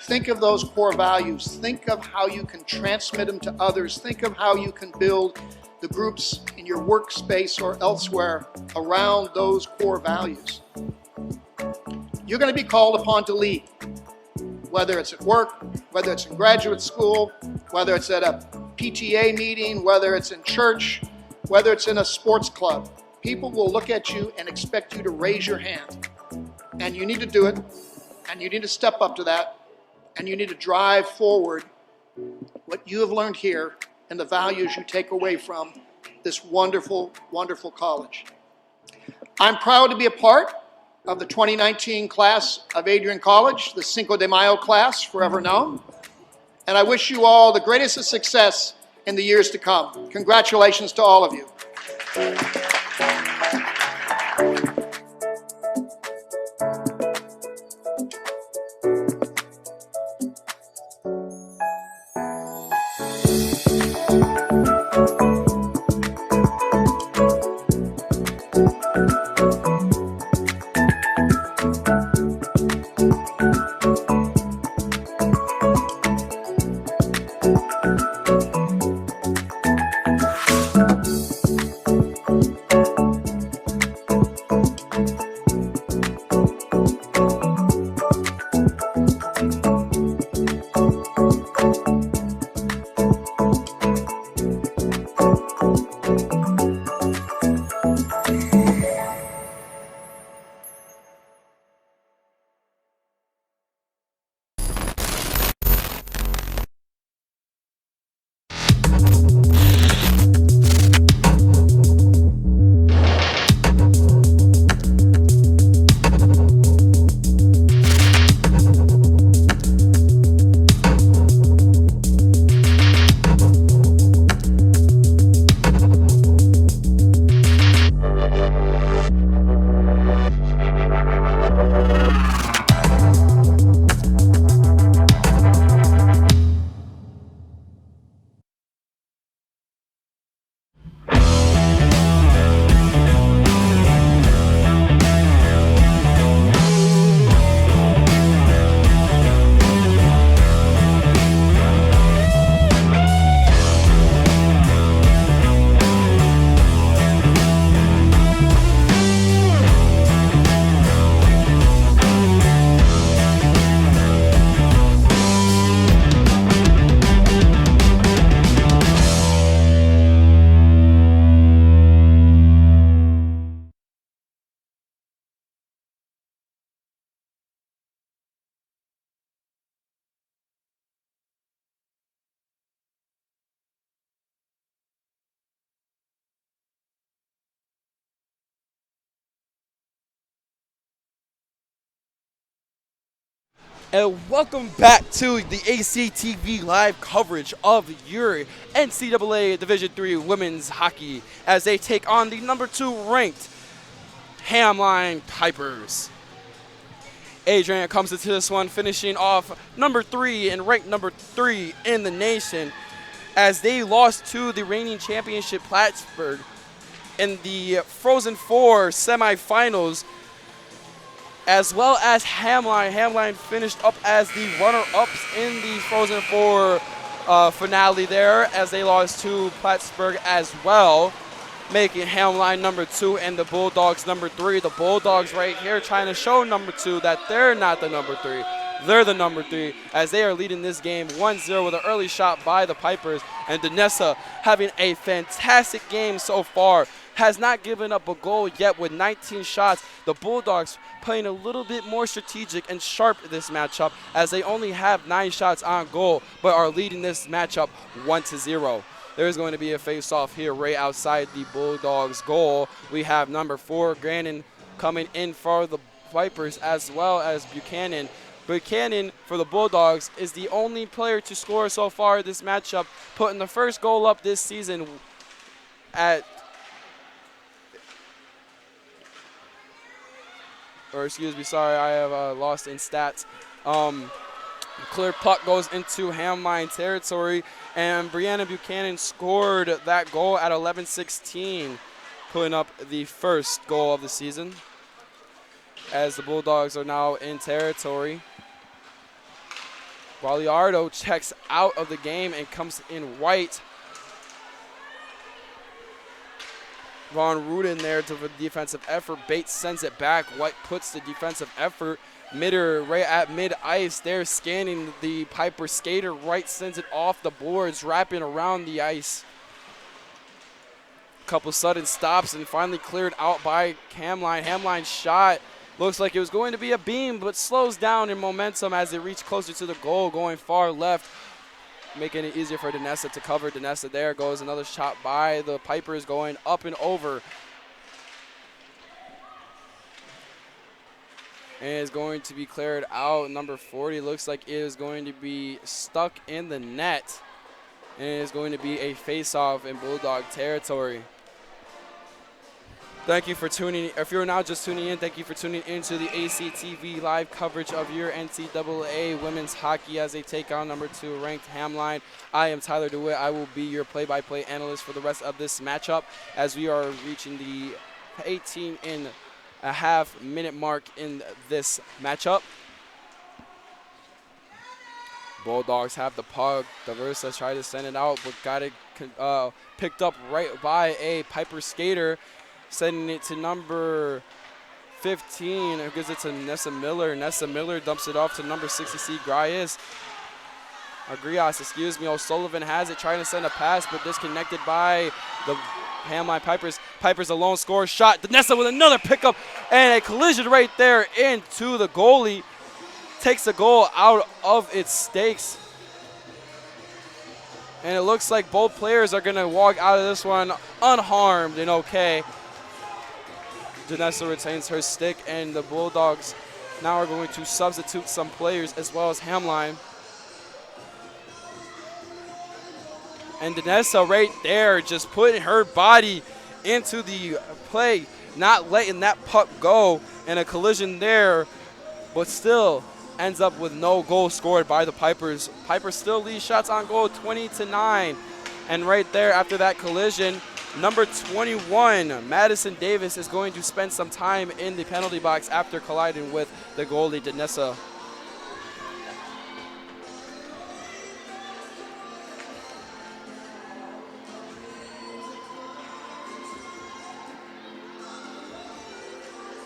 Think of those core values. Think of how you can transmit them to others. Think of how you can build the groups in your workspace or elsewhere around those core values. You're going to be called upon to lead, whether it's at work, whether it's in graduate school, whether it's at a PTA meeting, whether it's in church, whether it's in a sports club. People will look at you and expect you to raise your hand. And you need to do it, and you need to step up to that, and you need to drive forward what you have learned here and the values you take away from this wonderful, wonderful college. I'm proud to be a part of the 2019 class of Adrian College, the Cinco de Mayo class, forever known. And I wish you all the greatest of success in the years to come. Congratulations to all of you. And welcome back to the ACTV live coverage of your NCAA Division III women's hockey as they take on the number 2 ranked Hamline Pipers. Adrian comes into this one finishing off number 3 and ranked number 3 in the nation as they lost to the reigning championship Plattsburgh in the Frozen Four semifinals, as well as Hamline. Hamline finished up as the runner-ups in the Frozen Four finale there as they lost to Plattsburgh as well, making Hamline number 2 and the Bulldogs number 3. The Bulldogs right here trying to show number 2 that they're not the number 3. They're the number 3 as they are leading this game 1-0 with an early shot by the Pipers. And Danessa having a fantastic game so far. Has not given up a goal yet with 19 shots. The Bulldogs playing a little bit more strategic and sharp this matchup as they only have 9 shots on goal but are leading this matchup 1-0. There's going to be a face-off here right outside the Bulldogs' goal. We have number 4, Grannon, coming in for the Vipers, as well as Buchanan. Buchanan for the Bulldogs is the only player to score so far this matchup, putting the first goal up this season at, or excuse me, sorry, I have lost in stats. Clear puck goes into Hamline territory, and Brianna Buchanan scored that goal at 11:16, putting up the first goal of the season, as the Bulldogs are now in territory. Gualiardo checks out of the game and comes in white. Von Ruden there to the defensive effort. Bates sends it back. White puts the defensive effort. Midder right at mid-ice. They're scanning the Piper skater. Right sends it off the boards, wrapping around the ice. Couple sudden stops and finally cleared out by Hamline. Hamline's shot looks like it was going to be a beam, but slows down in momentum as it reached closer to the goal, going far left, making it easier for Danessa to cover. Danessa, there goes another shot by the Pipers, going up and over. And it's going to be cleared out. Number 40 looks like it is going to be stuck in the net. And it is going to be a face-off in Bulldog territory. Thank you for tuning in. If you're now just tuning in, thank you for tuning into the ACTV live coverage of your NCAA women's hockey as they take on number 2 ranked Hamline. I am Tyler DeWitt. I will be your play-by-play analyst for the rest of this matchup as we are reaching the 18.5 minute mark in this matchup. Bulldogs have the puck. Diversa tried to send it out, but got it picked up right by a Piper skater. Sending it to number 15, who gives it to Nessa Miller. Nessa Miller dumps it off to number 60, Grias. Excuse me. O'Sullivan has it, trying to send a pass, but disconnected by the Hamline Pipers. Pipers alone scores shot. Nessa with another pickup and a collision right there into the goalie. Takes the goal out of its stakes. And it looks like both players are going to walk out of this one unharmed and okay. Janessa retains her stick, and the Bulldogs now are going to substitute some players as well as Hamline. And Danessa right there just putting her body into the play, not letting that puck go, and a collision there, but still ends up with no goal scored by the Pipers. Pipers still lead shots on goal 20-9. And right there after that collision, number 21, Madison Davis, is going to spend some time in the penalty box after colliding with the goalie, Danessa.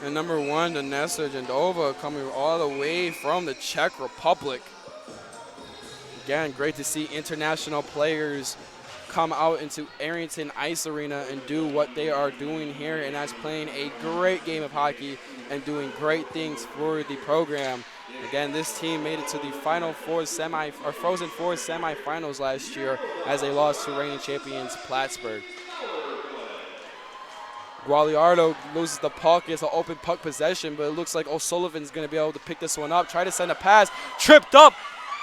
And number 1, Danessa Jandova, coming all the way from the Czech Republic. Again, great to see international players come out into Arrington Ice Arena and do what they are doing here, and that's playing a great game of hockey and doing great things for the program. Again, this team made it to the Frozen Four semifinals last year as they lost to reigning champions Plattsburgh. Gualiardo loses the puck. It's an open puck possession, but it looks like O'Sullivan's going to be able to pick this one up. Try to send a pass, tripped up,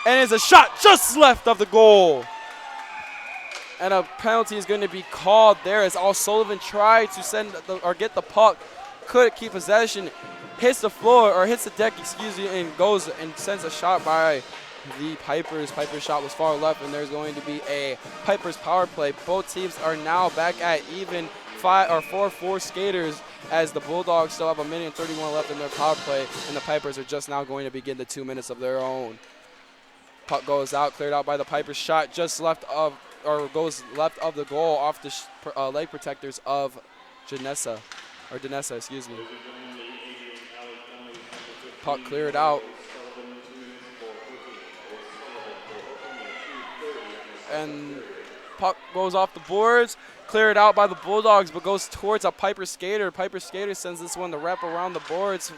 and it's a shot just left of the goal. And a penalty is going to be called there as O'Sullivan tried to get the puck, couldn't keep possession, hits the floor, or hits the deck, excuse me, and goes and sends a shot by the Pipers. Piper's shot was far left, and there's going to be a Pipers power play. Both teams are now back at even 4-4 skaters as the Bulldogs still have 1 minute and 31 left in their power play, and the Pipers are just now going to begin the 2 minutes of their own. Puck goes out, cleared out by the Pipers. Shot just left of, or goes left of the goal off the leg protectors of Danessa, excuse me. Puck cleared out. And puck goes off the boards, cleared out by the Bulldogs, but goes towards a Piper skater. Piper skater sends this one to wrap around the boards,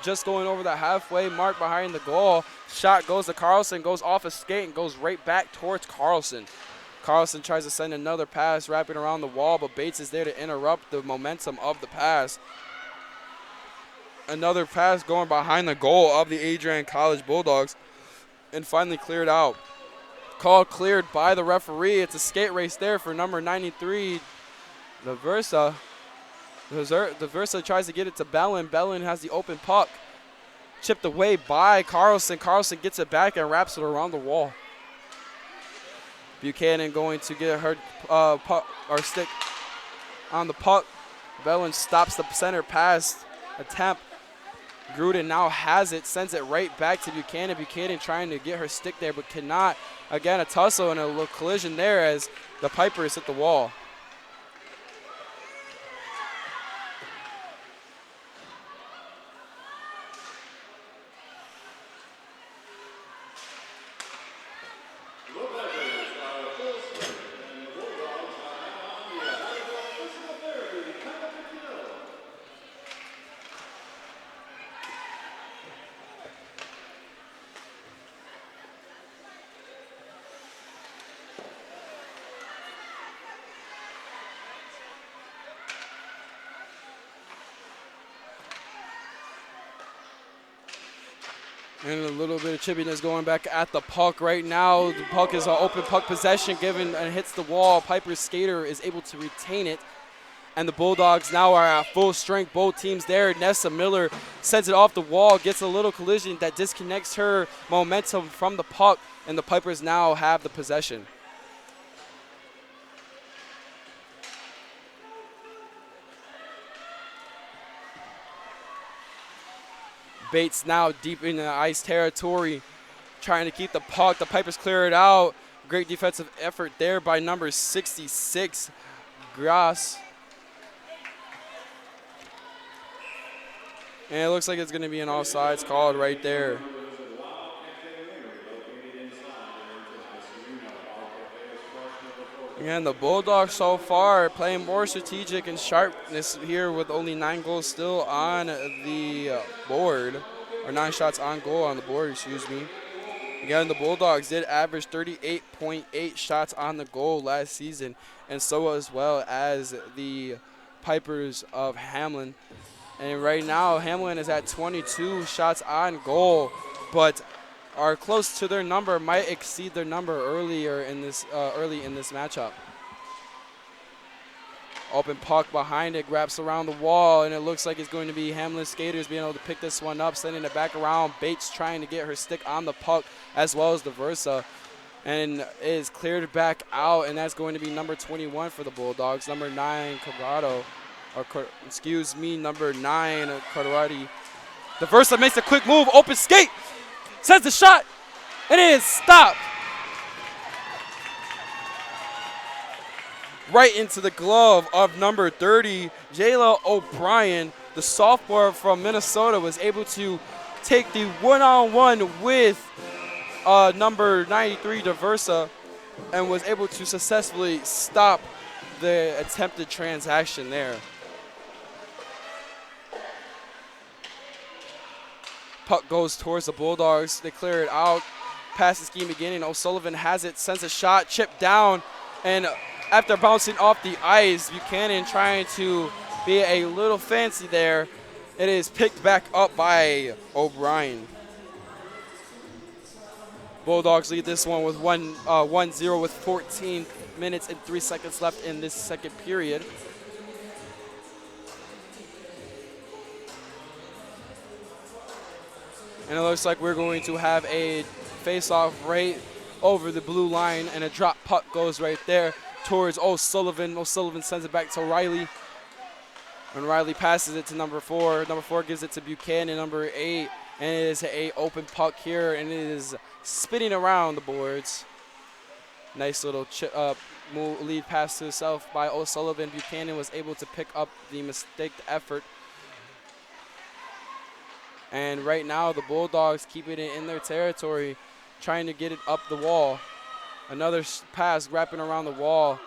just going over the halfway mark behind the goal. Shot goes to Carlson, goes off a skate, and goes right back towards Carlson. Carlson tries to send another pass, wrapping around the wall, but Bates is there to interrupt the momentum of the pass. Another pass going behind the goal of the Adrian College Bulldogs, and finally cleared out. Call cleared by the referee. It's a skate race there for number 93, Versa. The Versa tries to get it to Bellin. Bellin has the open puck. Chipped away by Carlson. Carlson gets it back and wraps it around the wall. Buchanan going to get her puck or stick on the puck. Bellin stops the center pass attempt. Gruden now has it, sends it right back to Buchanan. Buchanan trying to get her stick there, but cannot. Again, a tussle and a little collision there as the Pipers hit the wall. And a little bit of chippiness going back at the puck right now. The puck is an open puck possession given and hits the wall. Piper's skater is able to retain it. And the Bulldogs now are at full strength. Both teams there. Nessa Miller sends it off the wall, gets a little collision that disconnects her momentum from the puck. And the Pipers now have the possession. Bates now deep in the ice territory, trying to keep the puck. The Pipers clear it out. Great defensive effort there by number 66, Grass. And it looks like it's going to be an offsides called right there. Again, the Bulldogs so far playing more strategic and sharpness here with only 9 goals still on the board, or 9 shots on goal on the board, excuse me. Again, the Bulldogs did average 38.8 shots on the goal last season, and so as well as the Pipers of Hamline. And right now, Hamline is at 22 shots on goal, but are close to their number, might exceed their number earlier in this early in this matchup. Open puck behind it, wraps around the wall, and it looks like it's going to be Hamlin skaters being able to pick this one up, sending it back around. Bates trying to get her stick on the puck as well as the Versa, and it is cleared back out, and that's going to be number 21 for the Bulldogs, number 9 Corrado, or excuse me, number 9 Corradi. The Versa makes a quick move, open skate. Sends the shot, and it is stopped. Right into the glove of number 30, Jayla O'Brien. The sophomore from Minnesota was able to take the one-on-one with number 93, DeVersa, and was able to successfully stop the attempted transaction there. Puck goes towards the Bulldogs. They clear it out. Pass the scheme beginning. O'Sullivan has it, sends a shot, chipped down, and after bouncing off the ice, Buchanan trying to be a little fancy there. It is picked back up by O'Brien. Bulldogs lead this one with 1-0 with 14 minutes and 3 seconds left in this second period. And it looks like we're going to have a face-off right over the blue line, and a drop puck goes right there towards O'Sullivan. O'Sullivan sends it back to Riley, and Riley passes it to number 4. Number 4 gives it to Buchanan, number 8, and it is an open puck here, and it is spinning around the boards. Nice little lead pass to himself by O'Sullivan. Buchanan was able to pick up the mistaked effort. And right now, the Bulldogs keeping it in their territory, trying to get it up the wall. Another pass wrapping around the wall.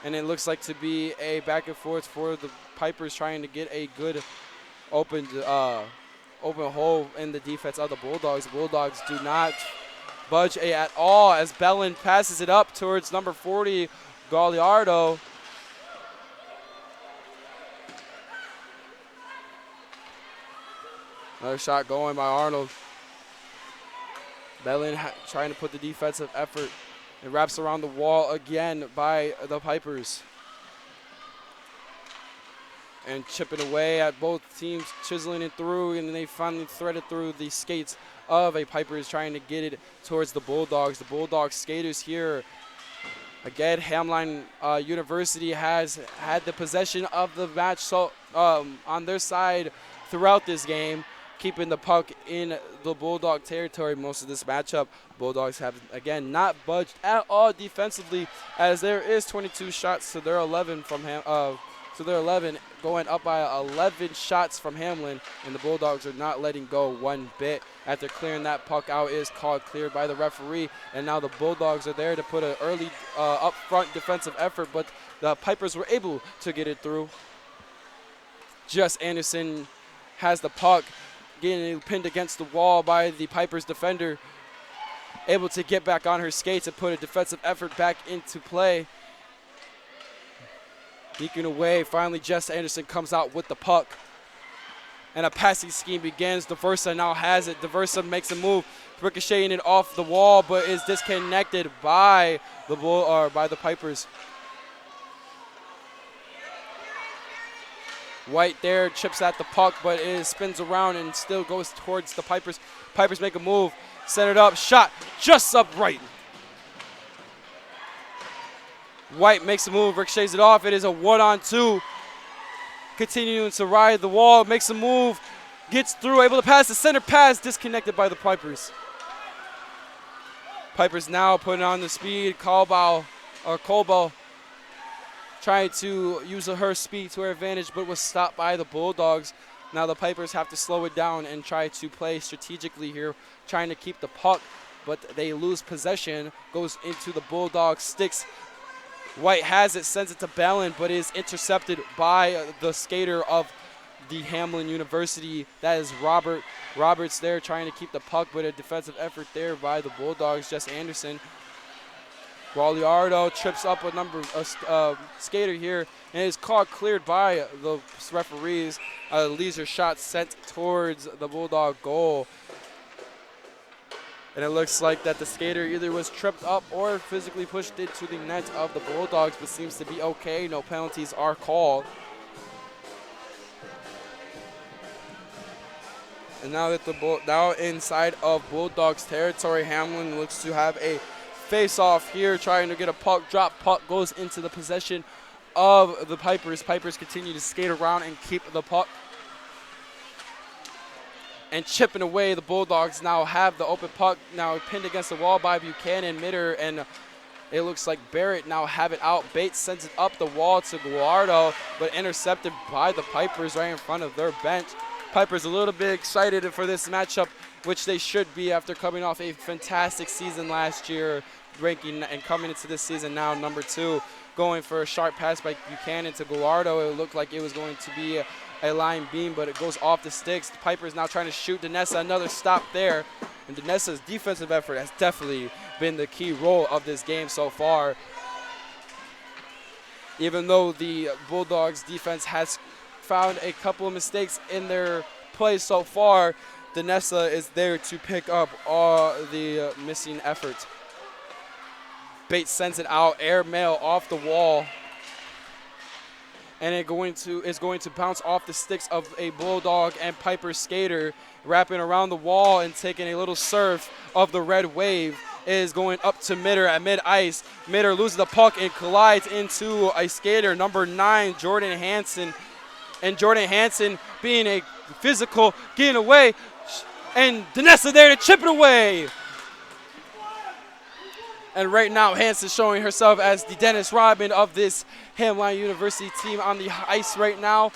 And it looks like to be a back and forth for the Pipers, trying to get a good open hole in the defense of the Bulldogs. The Bulldogs do not budge at all as Bellin passes it up towards number 40, Galliardo. Another shot going by Arnold. Bellin trying to put the defensive effort. It wraps around the wall again by the Pipers. And chipping away at both teams, chiseling it through, and then they finally threaded through the skates of a Pipers trying to get it towards the Bulldogs. The Bulldogs skaters here. Again, Hamline University has had the possession of the match on their side throughout this game, keeping the puck in the Bulldog territory most of this matchup. Bulldogs have, again, not budged at all defensively, as there is 22 shots to their 11 from going up by 11 shots from Hamlin, and the Bulldogs are not letting go one bit. After clearing that puck out, is called cleared by the referee, and now the Bulldogs are there to put an early up-front defensive effort, but the Pipers were able to get it through. Jess Anderson has the puck, getting pinned against the wall by the Pipers defender, able to get back on her skates and put a defensive effort back into play. Deaking away, finally Jess Anderson comes out with the puck. And a passing scheme begins. Diversa now has it. Diversa makes a move, ricocheting it off the wall, but is disconnected by the Pipers. White there chips at the puck, but it spins around and still goes towards the Pipers. Pipers make a move, set it up, shot just upright. White makes a move, ricochets it off. It is a 1-on-2. Continuing to ride the wall, makes a move, gets through, able to pass the center pass, disconnected by the Pipers. Pipers now putting on the speed. Colbell trying to use her speed to her advantage, but was stopped by the Bulldogs. Now the Pipers have to slow it down and try to play strategically here, trying to keep the puck, but they lose possession. Goes into the Bulldogs' sticks. White has it, sends it to Bellin, but is intercepted by the skater of the Hamline University. That is Roberts there trying to keep the puck, but a defensive effort there by the Bulldogs. Jess Anderson. Galliardo trips up a skater here and is caught cleared by the referees. A laser shot sent towards the Bulldog goal. And it looks like that the skater either was tripped up or physically pushed into the net of the Bulldogs, but seems to be okay. No penalties are called. And now that now inside of Bulldogs territory, Hamlin looks to have a face-off here, trying to get a puck. Drop puck goes into the possession of the Pipers. Pipers continue to skate around and keep the puck. And chipping away, the Bulldogs now have the open puck, now pinned against the wall by Buchanan, Mitter, and it looks like Barrett now have it out. Bates sends it up the wall to Guardo, but intercepted by the Pipers right in front of their bench. Pipers a little bit excited for this matchup, which they should be after coming off a fantastic season last year, ranking and coming into this season now number 2. Going for a sharp pass by Buchanan to Guardo. It looked like it was going to be a line beam, but it goes off the sticks. The Pipers now trying to shoot Danessa. Another stop there. And Danessa's defensive effort has definitely been the key role of this game so far. Even though the Bulldogs defense has found a couple of mistakes in their play so far, Danessa is there to pick up all the missing efforts. Bates sends it out, airmail off the wall. And is going to bounce off the sticks of a Bulldog and Piper skater, wrapping around the wall and taking a little surf of the red wave. It is going up to Mitter at mid-ice. Mitter loses the puck and collides into a skater, number 9, Jordan Hansen. And Jordan Hansen being a physical, getting away. And Danessa there to chip it away. And right now, Hansen showing herself as the Dennis Rodman of this Hamline University team on the ice right now.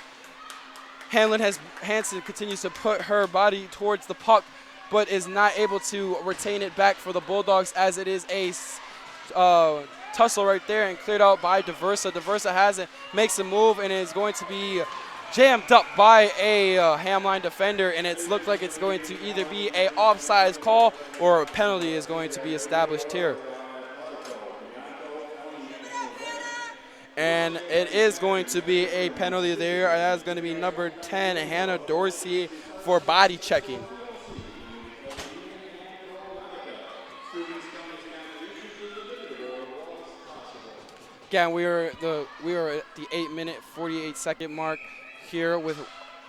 Hansen continues to put her body towards the puck, but is not able to retain it back for the Bulldogs, as it is a tussle right there and cleared out by Diversa. Diversa has it, makes a move, and is going to be jammed up by a Hamline defender, and it looks like it's going to either be a offsides call or a penalty is going to be established here. And it is going to be a penalty there. That's going to be number 10, Hannah Dorsey, for body checking. Again, we are at the 8-minute, 48-second mark here with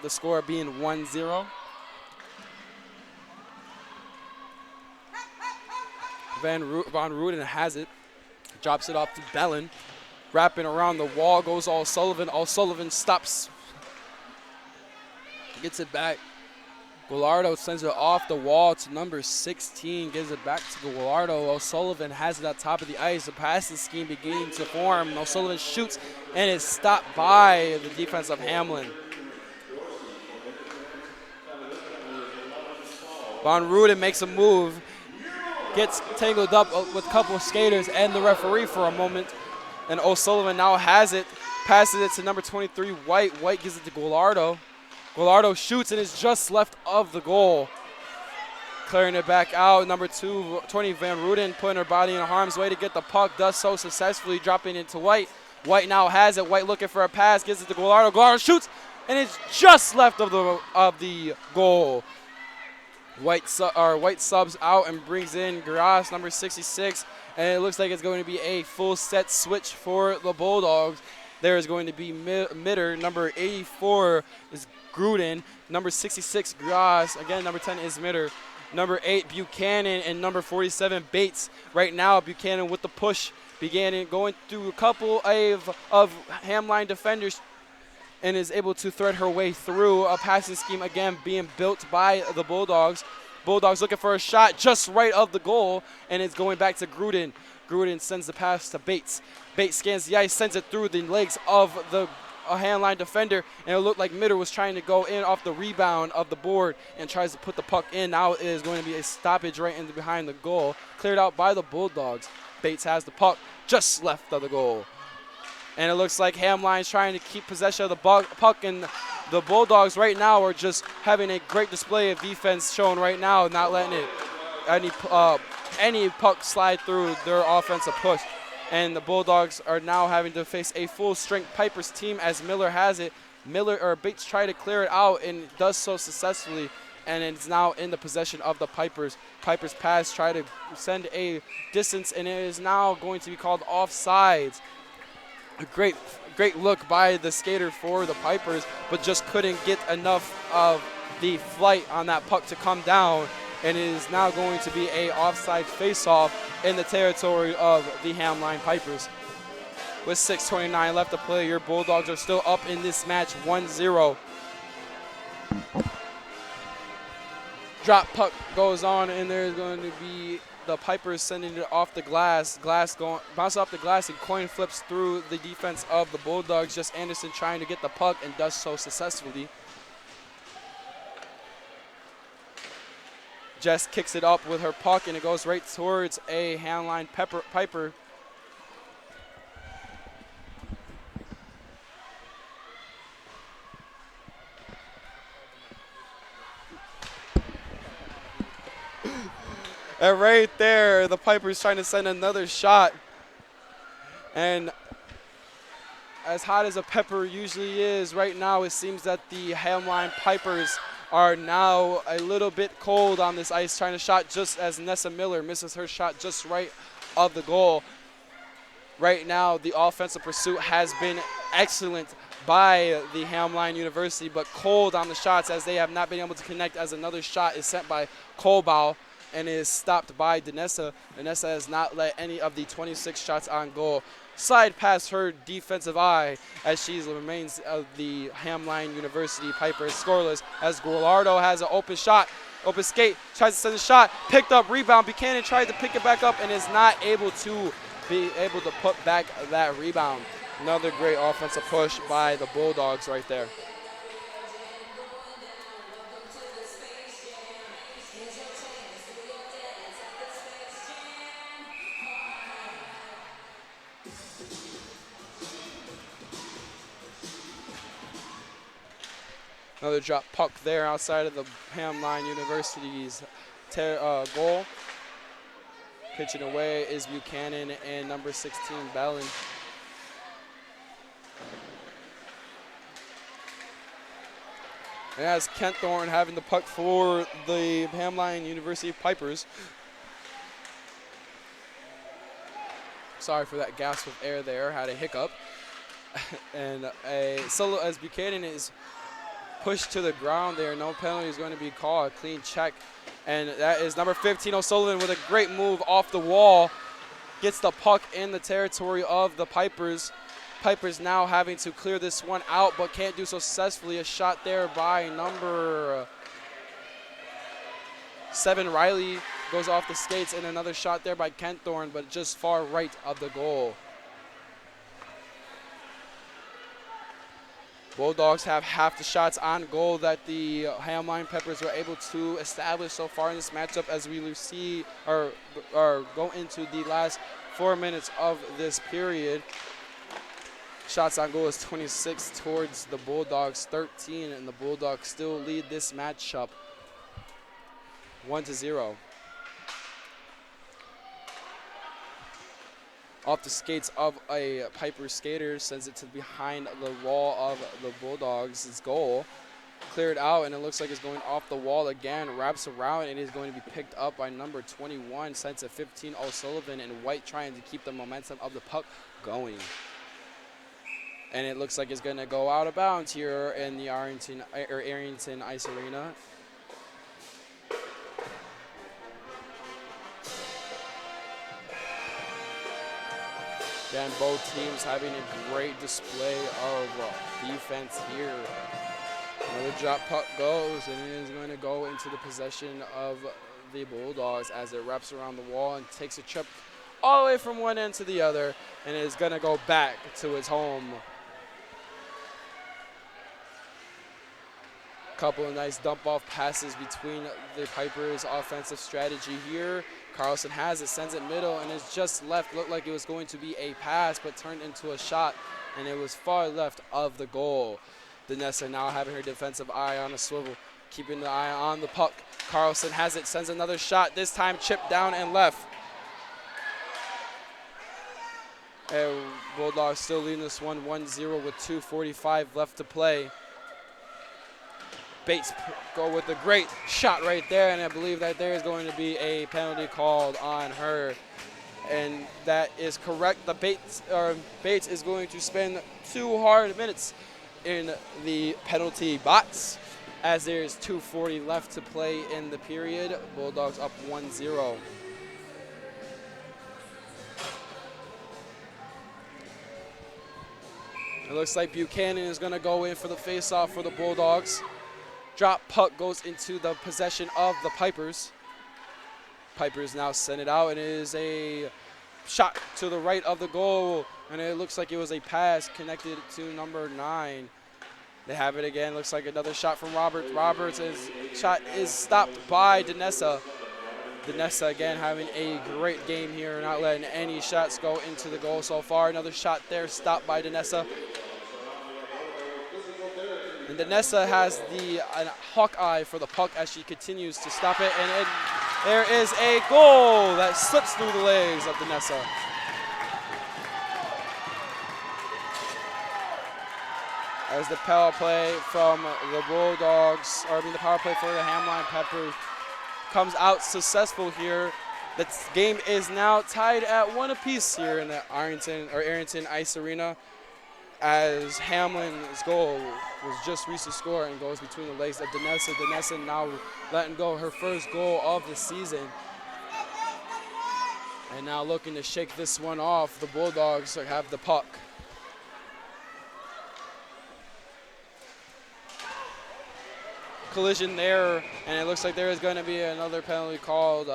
the score being 1-0. Van Ruden has it, drops it off to Bellin, wrapping around the wall goes O'Sullivan. O'Sullivan stops, gets it back. Gallardo sends it off the wall to number 16, gives it back to Gallardo. O'Sullivan has it at top of the ice. The passing scheme beginning to form. O'Sullivan shoots and is stopped by the defense of Hamline. Van Ruden makes a move, gets tangled up with a couple of skaters and the referee for a moment. And O'Sullivan now has it, passes it to number 23, White. White gives it to Gallardo. Gallardo shoots and is just left of the goal. Clearing it back out, number 20, Van Ruden, putting her body in harm's way to get the puck, does so successfully, dropping it to White. White now has it. White looking for a pass, gives it to Gallardo. Gallardo shoots, and it's just left of the goal. White subs out and brings in Gras, number 66, and it looks like it's going to be a full set switch for the Bulldogs. There is going to be Mitter, number 84 is Gruden, number 66 Gras, again number 10 is Mitter, number 8 Buchanan, and number 47 Bates. Right now Buchanan with the push, going through a couple of Hamline defenders and is able to thread her way through a passing scheme again being built by the Bulldogs. Bulldogs looking for a shot just right of the goal, and it's going back to Gruden. Gruden sends the pass to Bates. Bates scans the ice, sends it through the legs of the Hamline defender, and it looked like Mitter was trying to go in off the rebound of the board and tries to put the puck in. Now it is going to be a stoppage right in behind the goal, cleared out by the Bulldogs. Bates has the puck just left of the goal. And it looks like Hamline's trying to keep possession of the puck, and the Bulldogs right now are just having a great display of defense shown right now, not letting any puck slide through their offensive push. And the Bulldogs are now having to face a full-strength Pipers team as Miller has it. Bates tried to clear it out and does so successfully, and it's now in the possession of the Pipers. Pipers pass, try to send a distance, and it is now going to be called offsides. A great look by the skater for the Pipers, but just couldn't get enough of the flight on that puck to come down, and it is now going to be a offside face-off in the territory of the Hamline Pipers. With 6:29 left to play, your Bulldogs are still up in this match 1-0. Drop puck goes on, and there's going to be the Pipers sending it off the glass. Bounce off the glass and coin flips through the defense of the Bulldogs. Just Anderson trying to get the puck and does so successfully. Jess kicks it up with her puck, and it goes right towards a Hamline Piper. And right there, the Pipers trying to send another shot. And as hot as a pepper usually is, right now it seems that the Hamline Pipers are now a little bit cold on this ice, trying to shot just as Nessa Miller misses her shot just right of the goal. Right now, the offensive pursuit has been excellent by the Hamline University, but cold on the shots as they have not been able to connect, as another shot is sent by Colbow and is stopped by Danessa. Danessa has not let any of the 26 shots on goal slide past her defensive eye as she remains of the Hamline University Pipers scoreless, as Gallardo has an open shot, open skate, tries to send a shot, picked up, rebound. Buchanan tried to pick it back up and is not able to put back that rebound. Another great offensive push by the Bulldogs right there. Another drop puck there outside of the Hamline University's goal. Pitching away is Buchanan and number 16, Ballin. And that's Kent Thorne having the puck for the Hamline University Pipers. Sorry for that gasp of air there, had a hiccup. And a solo as Buchanan is pushed to the ground there. No penalty is going to be called. Clean check. And that is number 15, O'Sullivan, with a great move off the wall. Gets the puck in the territory of the Pipers. Pipers now having to clear this one out, but can't do so successfully. A shot there by number 7, Riley, goes off the skates, and another shot there by Kent Thorne, but just far right of the goal. Bulldogs have half the shots on goal that the Hamline Peppers were able to establish so far in this matchup, as we see or go into the last 4 minutes of this period. Shots on goal is 26 towards the Bulldogs 13, and the Bulldogs still lead this matchup 1-0. Off the skates of a Piper skater, sends it to behind the wall of the Bulldogs' goal. Cleared out, and it looks like it's going off the wall again. Wraps around, and is going to be picked up by number 21, sent to 15, O'Sullivan, and White trying to keep the momentum of the puck going. And it looks like it's going to go out of bounds here in the Arrington Ice Arena. Again, both teams having a great display of defense here. Another drop puck goes, and it is going to go into the possession of the Bulldogs as it wraps around the wall and takes a trip all the way from one end to the other, and it is going to go back to its home. Couple of nice dump-off passes between the Pipers' offensive strategy here. Carlson has it, sends it middle, and it's just left. Looked like it was going to be a pass, but turned into a shot, and it was far left of the goal. Danessa now having her defensive eye on a swivel, keeping the eye on the puck. Carlson has it, sends another shot, this time chipped down and left. And Bulldogs still leading this one 1-0 with 2:45 left to play. Bates go with a great shot right there, and I believe that there is going to be a penalty called on her, and that is correct. The Bates is going to spend 2 hard minutes in the penalty box, as there's 2:40 left to play in the period. Bulldogs up 1-0. It looks like Buchanan is going to go in for the face-off for the Bulldogs. Drop puck goes into the possession of the Pipers. Pipers now send it out, and it is a shot to the right of the goal, and it looks like it was a pass connected to number 9. They have it again. Looks like another shot from Roberts. Roberts' shot is stopped by Danessa. Danessa again having a great game here, not letting any shots go into the goal so far. Another shot there stopped by Danessa. And Danessa has the hawk eye for the puck as she continues to stop it. And there is a goal that slips through the legs of Danessa. As the power play from the Bulldogs, the power play for the Hamline Peppers comes out successful here. The game is now tied at 1 apiece here in the Arrington Ice Arena, as Hamlin's goal was just reached the score and goes between the legs of Danessa. Danessa now letting go her first goal of the season. And now looking to shake this one off. The Bulldogs have the puck. Collision there, and it looks like there is going to be another penalty called.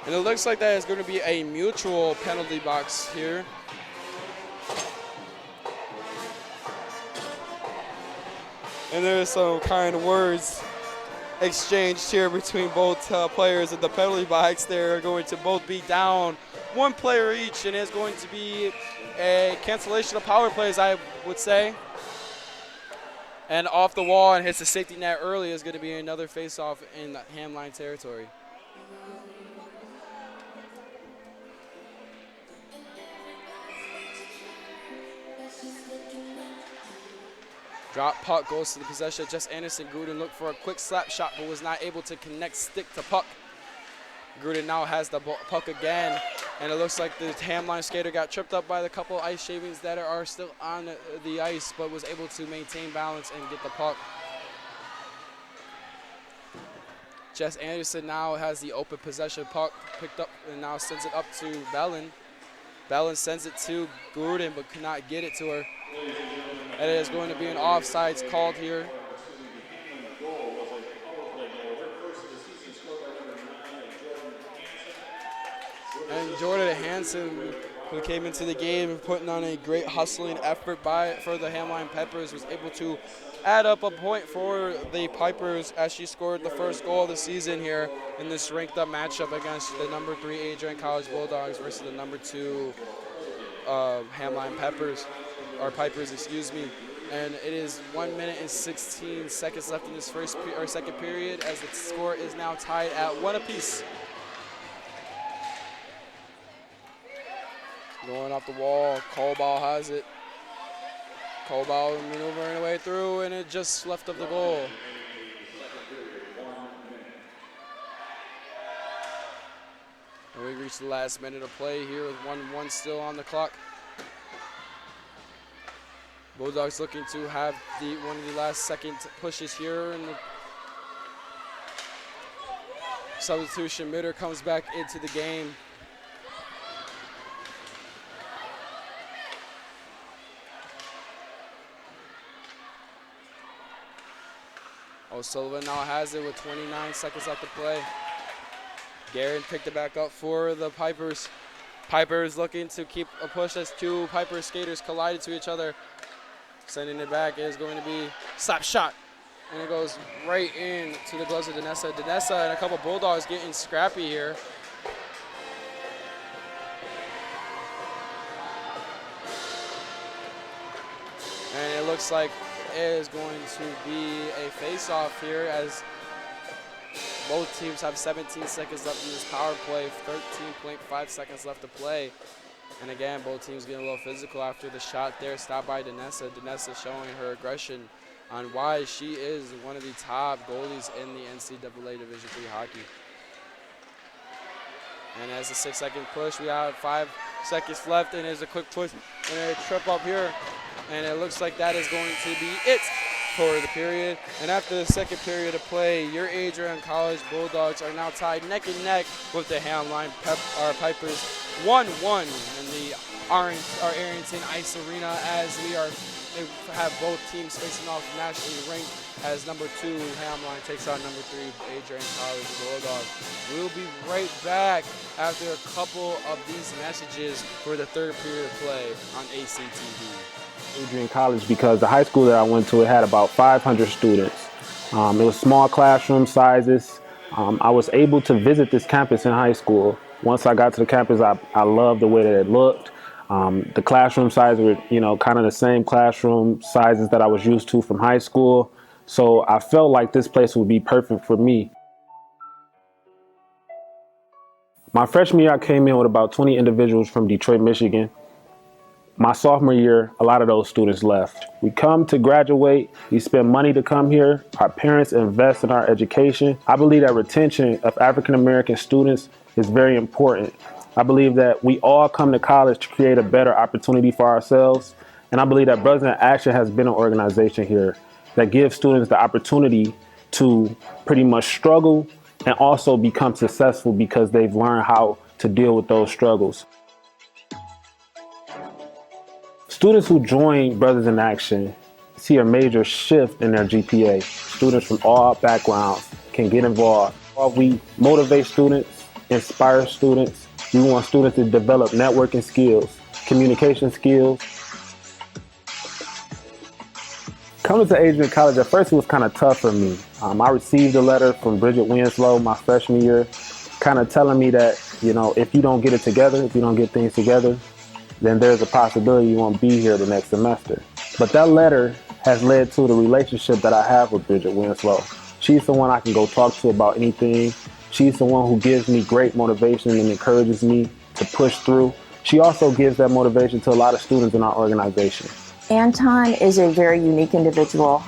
And it looks like that is going to be a mutual penalty box here. And there's some kind words exchanged here between both players in the penalty box. They're going to both be down one player each, and it's going to be a cancellation of power plays, I would say. And off the wall and hits the safety net early is going to be another face-off in the Hamline territory. Drop puck goes to the possession. Jess Anderson. Gruden looked for a quick slap shot but was not able to connect stick to puck. Gruden now has the puck again, and it looks like the Hamline skater got tripped up by the couple ice shavings that are still on the ice, but was able to maintain balance and get the puck. Jess Anderson now has the open possession puck picked up and now sends it up to Bellin. Bellin sends it to Gruden but could not get it to her. And it is going to be an offsides called here. And Jordan Hansen, who came into the game and putting on a great hustling effort for the Hamline Peppers, was able to add up a point for the Pipers as she scored the first goal of the season here in this ranked up matchup against the number 3 Adrian College Bulldogs versus the number 2 Hamline Pipers, excuse me. And it is 1 minute and 16 seconds left in this second period as the score is now tied at 1 apiece. Going off the wall, Colball has it. Colball maneuvering away through, and it just left of the goal. And we reached the last minute of play here with 1-1 still on the clock. Bulldogs looking to have one of the last second pushes here, and the substitution. Mitter comes back into the game. O'Sullivan now has it with 29 seconds left to play. Guerin picked it back up for the Pipers. Pipers looking to keep a push as two Piper skaters collided to each other. Sending it back is going to be slap shot. And it goes right in to the gloves of Danessa. Danessa and a couple Bulldogs getting scrappy here. And it looks like it is going to be a face-off here as both teams have 17 seconds left in this power play, 13.5 seconds left to play. And again, both teams getting a little physical after the shot there, stopped by Danessa. Danessa showing her aggression on why she is one of the top goalies in the NCAA Division III hockey. And as a 6-second push, we have 5 seconds left, and there's a quick push and a trip up here. And it looks like that is going to be it for the period. And after the second period of play, your Adrian College Bulldogs are now tied neck and neck with the Hamline Pipers 1-1 in the Arrington Ice Arena as we have both teams facing off nationally ranked as number 2 Hamline takes on number 3 Adrian College Bulldogs. We'll be right back after a couple of these messages for the third period of play on ACTV. Adrian College because the high school that I went to, it had about 500 students. It was small classroom sizes. I was able to visit this campus in high school. Once I got to the campus, I loved the way that it looked. The classroom sizes were, kind of the same classroom sizes that I was used to from high school. So I felt like this place would be perfect for me. My freshman year, I came in with about 20 individuals from Detroit, Michigan. My sophomore year, a lot of those students left. We come to graduate, we spend money to come here, our parents invest in our education. I believe that retention of African-American students is very important. I believe that we all come to college to create a better opportunity for ourselves. And I believe that Brothers in Action has been an organization here that gives students the opportunity to pretty much struggle and also become successful because they've learned how to deal with those struggles. Students who join Brothers in Action see a major shift in their GPA. Students from all backgrounds can get involved. We motivate students, inspire students. We want students to develop networking skills, communication skills. Coming to Adrian College, at first it was kind of tough for me. I received a letter from Bridget Winslow my freshman year, kind of telling me that, if you don't get it together, if you don't get things together, then there's a possibility you won't be here the next semester. But that letter has led to the relationship that I have with Bridget Winslow. She's the one I can go talk to about anything. She's the one who gives me great motivation and encourages me to push through. She also gives that motivation to a lot of students in our organization. Anton is a very unique individual.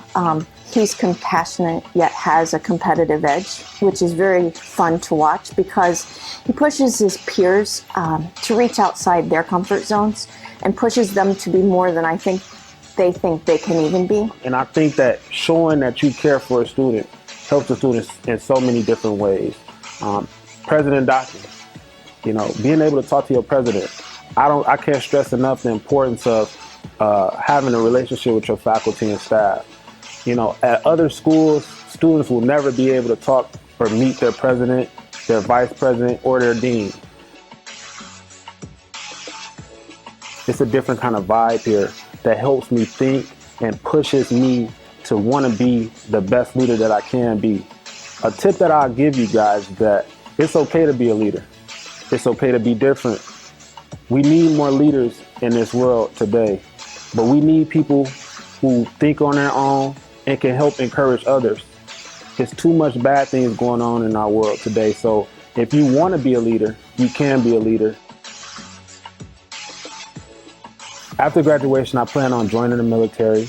He's compassionate yet has a competitive edge, which is very fun to watch because he pushes his peers to reach outside their comfort zones and pushes them to be more than I think they can even be. And I think that showing that you care for a student helps the students in so many different ways. President Docking, being able to talk to your president. I can't stress enough the importance of having a relationship with your faculty and staff. At other schools, students will never be able to talk or meet their president, their vice president, or their dean. It's a different kind of vibe here that helps me think and pushes me to want to be the best leader that I can be. A tip that I'll give you guys is that it's okay to be a leader. It's okay to be different. We need more leaders in this world today, but we need people who think on their own and can help encourage others. There's too much bad things going on in our world today, so if you want to be a leader, you can be a leader. After graduation, I plan on joining the military.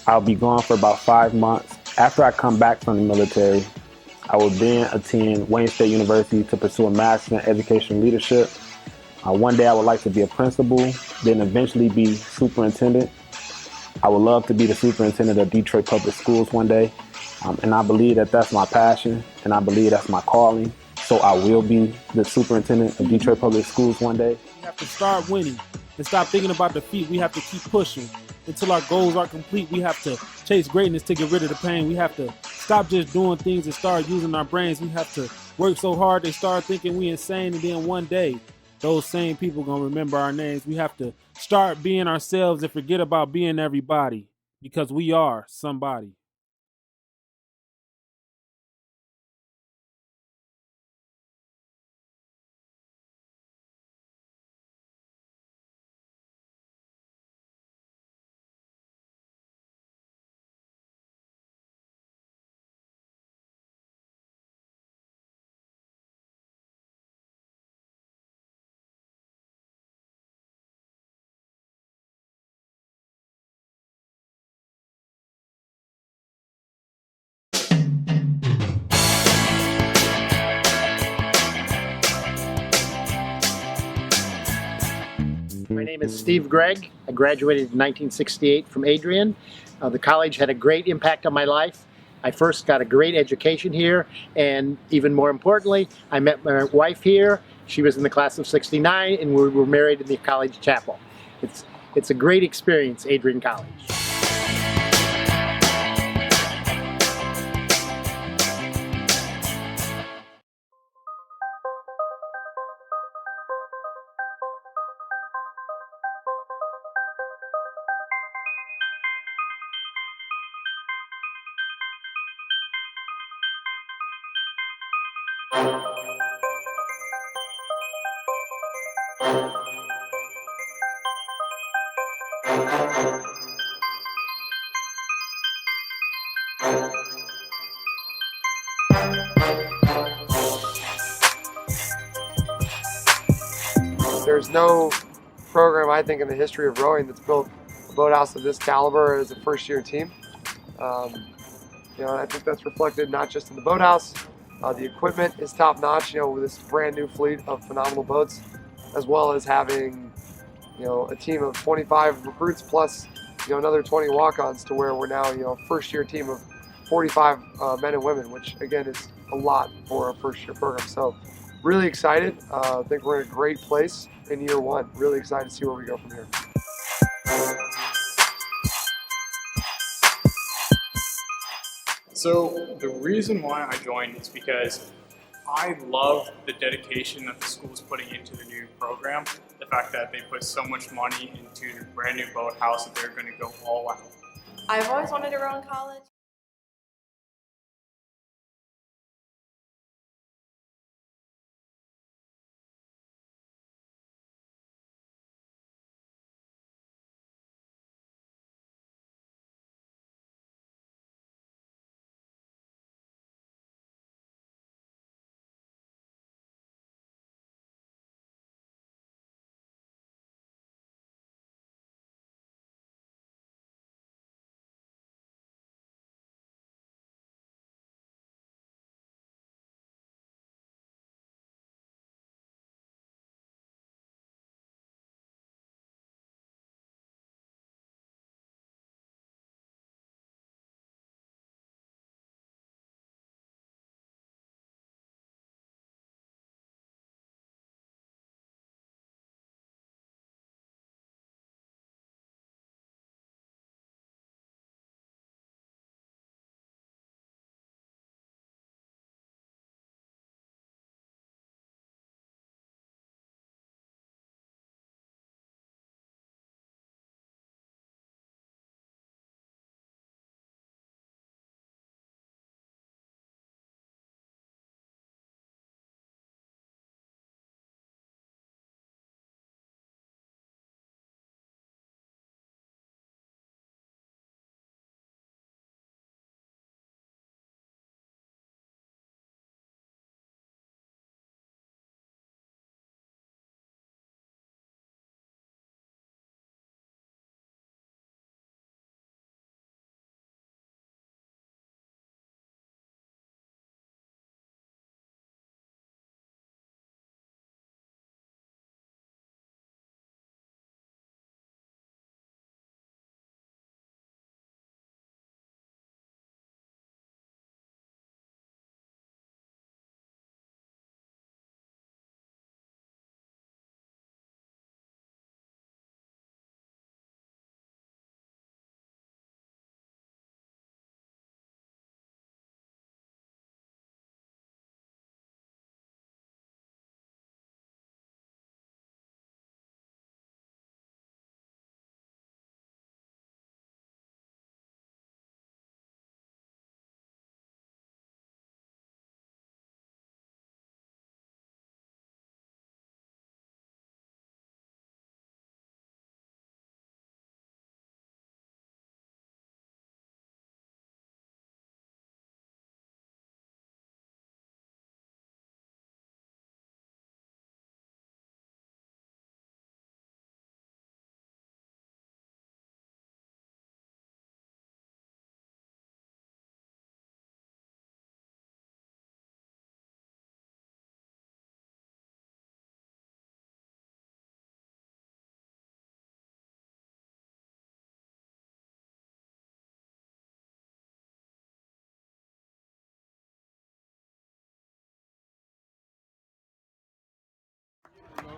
I'll be gone for about 5 months. After I come back from the military, I will then attend Wayne State University to pursue a master's in education leadership. One day I would like to be a principal, then eventually be superintendent. I would love to be the superintendent of Detroit Public Schools one day. And I believe that that's my passion, and I believe that's my calling. So I will be the superintendent of Detroit Public Schools one day. We have to start winning and stop thinking about defeat. We have to keep pushing until our goals are complete. We have to chase greatness to get rid of the pain. We have to stop just doing things and start using our brains. We have to work so hard they start thinking we insane, and then one day those same people gonna remember our names. We have to start being ourselves and forget about being everybody, because we are somebody. My name is Steve Gregg. I graduated in 1968 from Adrian. The college had a great impact on my life. I first got a great education here, and even more importantly, I met my wife here. She was in the class of '69, and we were married in the college chapel. It's a great experience, Adrian College. There's no program, I think, in the history of rowing that's built a boathouse of this caliber as a first-year team. I think that's reflected not just in the boathouse. The equipment is top-notch, with this brand new fleet of phenomenal boats, as well as having, a team of 25 recruits plus, another 20 walk-ons, to where we're now, first-year team of 45 men and women, which again is a lot for a first-year program. So really excited. I think we're in a great place in year one. Really excited to see where we go from here. So the reason why I joined is because I love the dedication that the school's putting into the new program. The fact that they put so much money into the brand new boathouse that they're going to go all out. I've always wanted to row in college.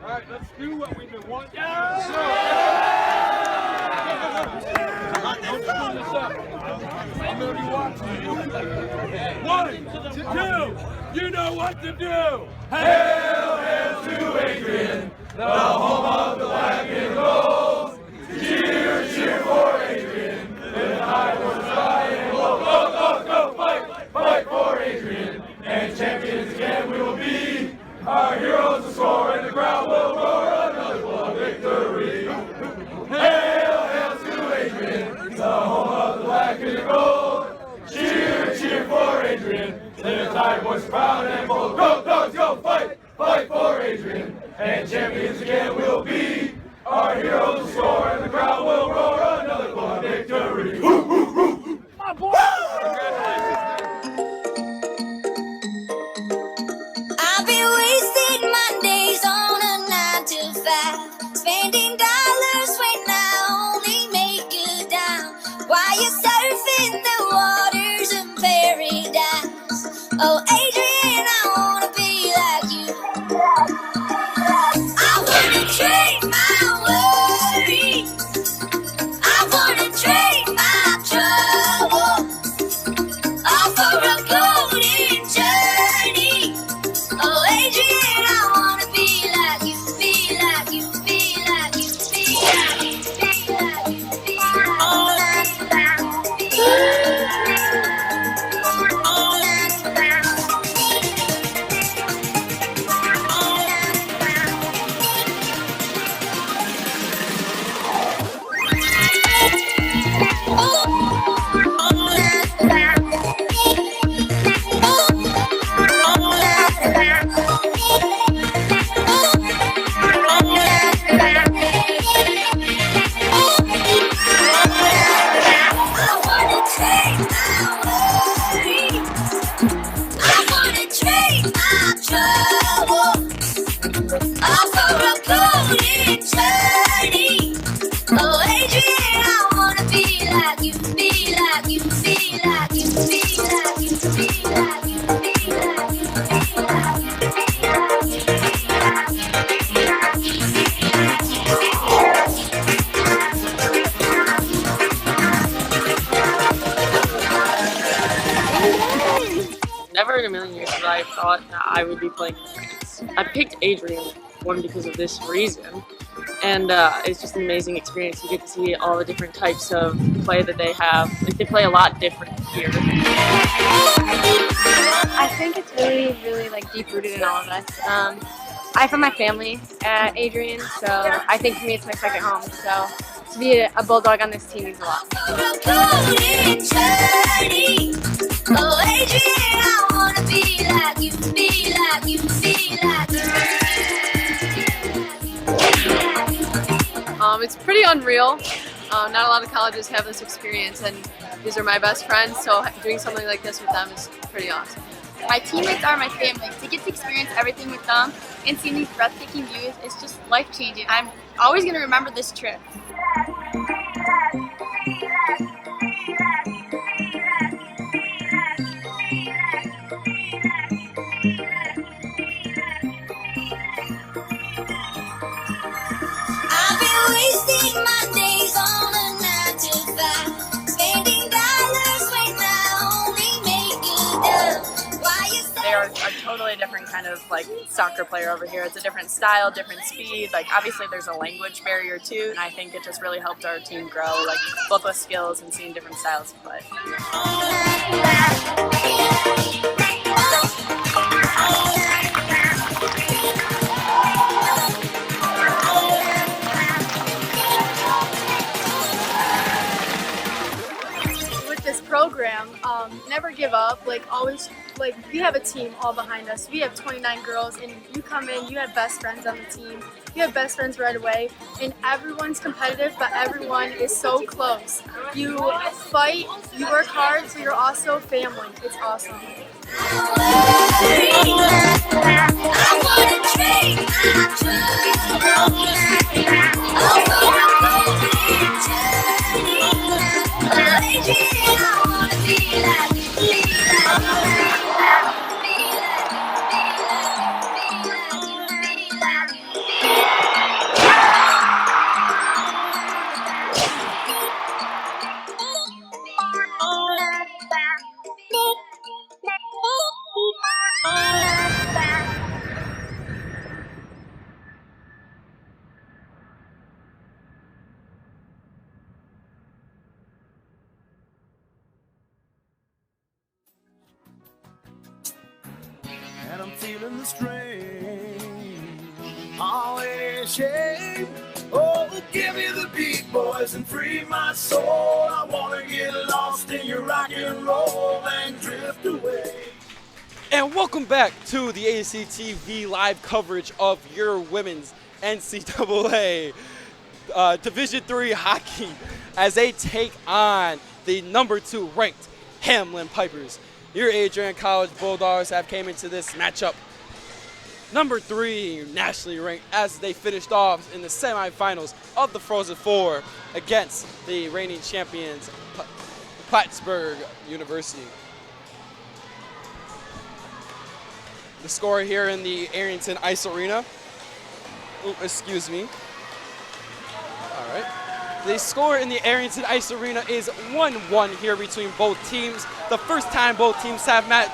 All right, let's do what we've been wanting. I'm going to be watching you. 1, 2, you know what to do. Hail, hail to Adrian, the home of the black and gold. Cheer, cheer for Adrian, the high was high and low. Go, go, go, fight, fight for Adrian, and champions again we will be. Our heroes will score and the crowd will roar another blood victory. Hail, hail to Adrian, the home of the black and gold. Cheer, cheer for Adrian, the tide was proud and bold. Go, dogs, go, fight, fight for Adrian, and champions again we'll be. Our heroes will score and the crowd will roar another blood victory. My boy! I've been wasting Mondays on a 9 to 5, spending dollars when I only make a dime, while you're surfing the waters of paradise. Oh, Adrian, I wanna be like you. I wanna trade my worries, I wanna trade my trouble, all for a golden journey. Oh, Adrian, I wanna be like you, be like you, be like you, be like you, be like you, be like you. thought that I would be playing in France. I picked Adrian, one, because of this reason, and it's just an amazing experience. You get to see all the different types of play that they have. Like, they play a lot different here. I think it's really like deep-rooted in all of us. I found my family at Adrian, so I think for me it's my second home. So to be a Bulldog on this team means a lot. It's pretty unreal. Not a lot of colleges have this experience, and these are my best friends, so doing something like this with them is pretty awesome. My teammates are my family. To get to experience everything with them and seeing these breathtaking views is just life-changing. I'm always going to remember this trip. I've been wasting my days on a 9 to 5, spending dollars when I only make a dime. Why you They are a totally different kind of like soccer player over here. It's a different style, different speed. Like, obviously there's a language barrier too, and I think it just really helped our team grow, like both with skills and seeing different styles of play. Program, never give up, like always, like we have a team all behind us. We have 29 girls, and you come in, you have best friends on the team, you have best friends right away, and everyone's competitive, but everyone is so close. You fight, you work hard, so you're also family. It's awesome. And I'm feeling the strain. All in shape. Oh, give me the beat, boys, and free my soul. I wanna get lost in your rock and roll and drift away. And welcome back to the ACTV live coverage of your women's NCAA Division III hockey as they take on the number 2 ranked Hamline Pipers. Your Adrian College Bulldogs have came into this matchup number 3 nationally ranked as they finished off in the semifinals of the Frozen Four against the reigning champions Plattsburgh University. The score here in the Arrington Ice Arena. Oh, excuse me. All right. The score in the Arrington Ice Arena is 1-1 here between both teams. The first time both teams have met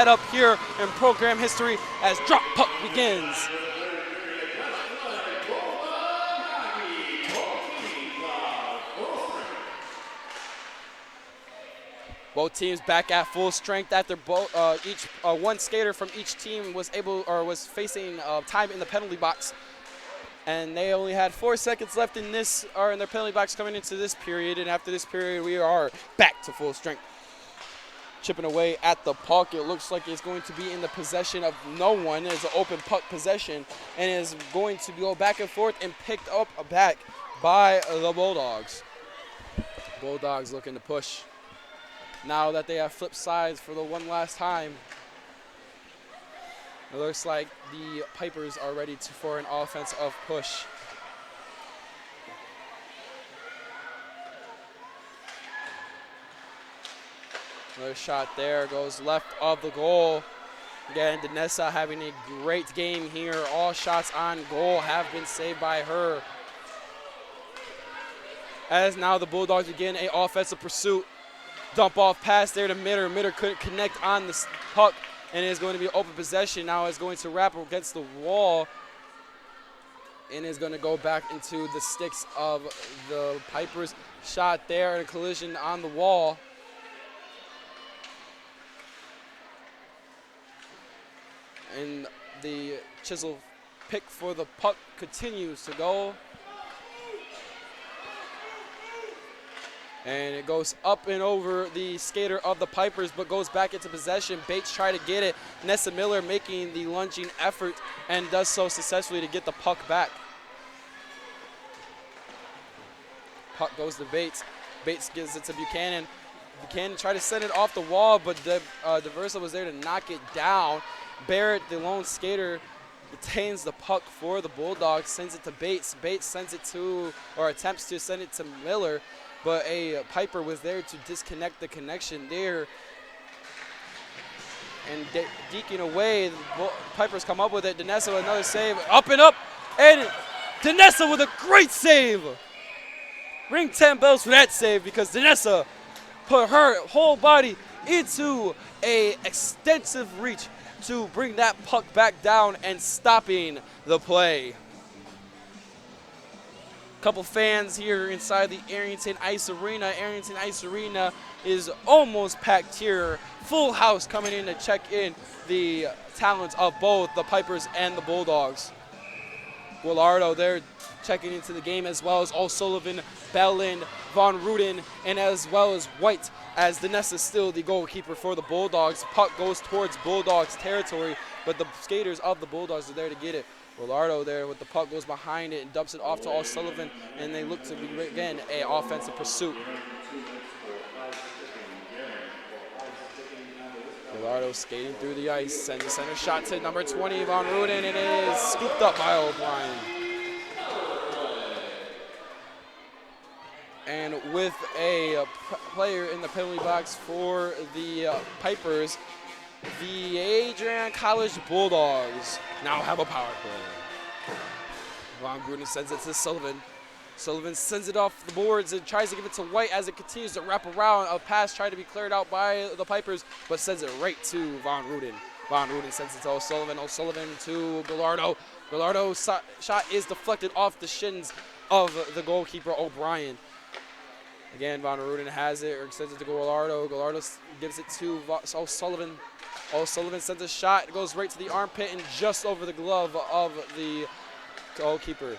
up here in program history as drop puck begins. Both teams back at full strength after one skater from each team was facing time in the penalty box. And they only had 4 seconds left in their penalty box coming into this period. And after this period, we are back to full strength. Chipping away at the puck. It looks like it's going to be in the possession of no one. It's an open puck possession and is going to go back and forth and picked up back by the Bulldogs. Bulldogs looking to push. Now that they have flipped sides for the one last time, it looks like the Pipers are ready for an offensive push. Another shot there goes left of the goal. Again, Danessa having a great game here. All shots on goal have been saved by her. As now the Bulldogs begin an offensive pursuit. Dump off pass there to Mitter. Mitter couldn't connect on the puck. and it is going to be open possession. Now it's going to wrap against the wall and is going to go back into the sticks of the Pipers. Shot there and a collision on the wall. And the chisel pick for the puck continues to go. And it goes up and over the skater of the Pipers, but goes back into possession. Bates try to get it. Nessa Miller making the lunging effort and does so successfully to get the puck back. Puck goes to Bates. Bates gives it to Buchanan. Buchanan tried to send it off the wall, but DeVersa was there to knock it down. Barrett, the lone skater, retains the puck for the Bulldogs, sends it to Bates. Bates sends it to, or attempts to send it to Miller, but a Piper was there to disconnect the connection there. And deking away, the Pipers come up with it. Danessa with another save, up and up, and Danessa with a great save. Ring 10 bells for that save because Danessa put her whole body into a extensive reach to bring that puck back down and stopping the play. Couple fans here inside the Arrington Ice Arena. Arrington Ice Arena is almost packed here. Full house coming in to check in the talents of both the Pipers and the Bulldogs. Willardo there checking into the game, as well as O'Sullivan, Belland, Von Ruden, and as well as White, as Danessa is still the goalkeeper for the Bulldogs. Puck goes towards Bulldogs territory, but the skaters of the Bulldogs are there to get it. Willardo there with the puck goes behind it and dumps it off to O'Sullivan, and they look to be, again, an offensive pursuit. Willardo skating through the ice, sends a center shot to number 20, Von Ruden, and it is scooped up by O'Brien. And with a player in the penalty box for the Pipers, the Adrian College Bulldogs now have a power play. Von Gruden sends it to Sullivan. Sullivan sends it off the boards and tries to give it to White as it continues to wrap around. A pass tried to be cleared out by the Pipers, but sends it right to Von Ruden. Von Ruden sends it to O'Sullivan. O'Sullivan to Gallardo. Gallardo's shot is deflected off the shins of the goalkeeper, O'Brien. Again, Von Ruden has it, or sends it to Gallardo. Gallardo gives it to O'Sullivan. O'Sullivan sends a shot. It goes right to the armpit and just over the glove of the goalkeeper.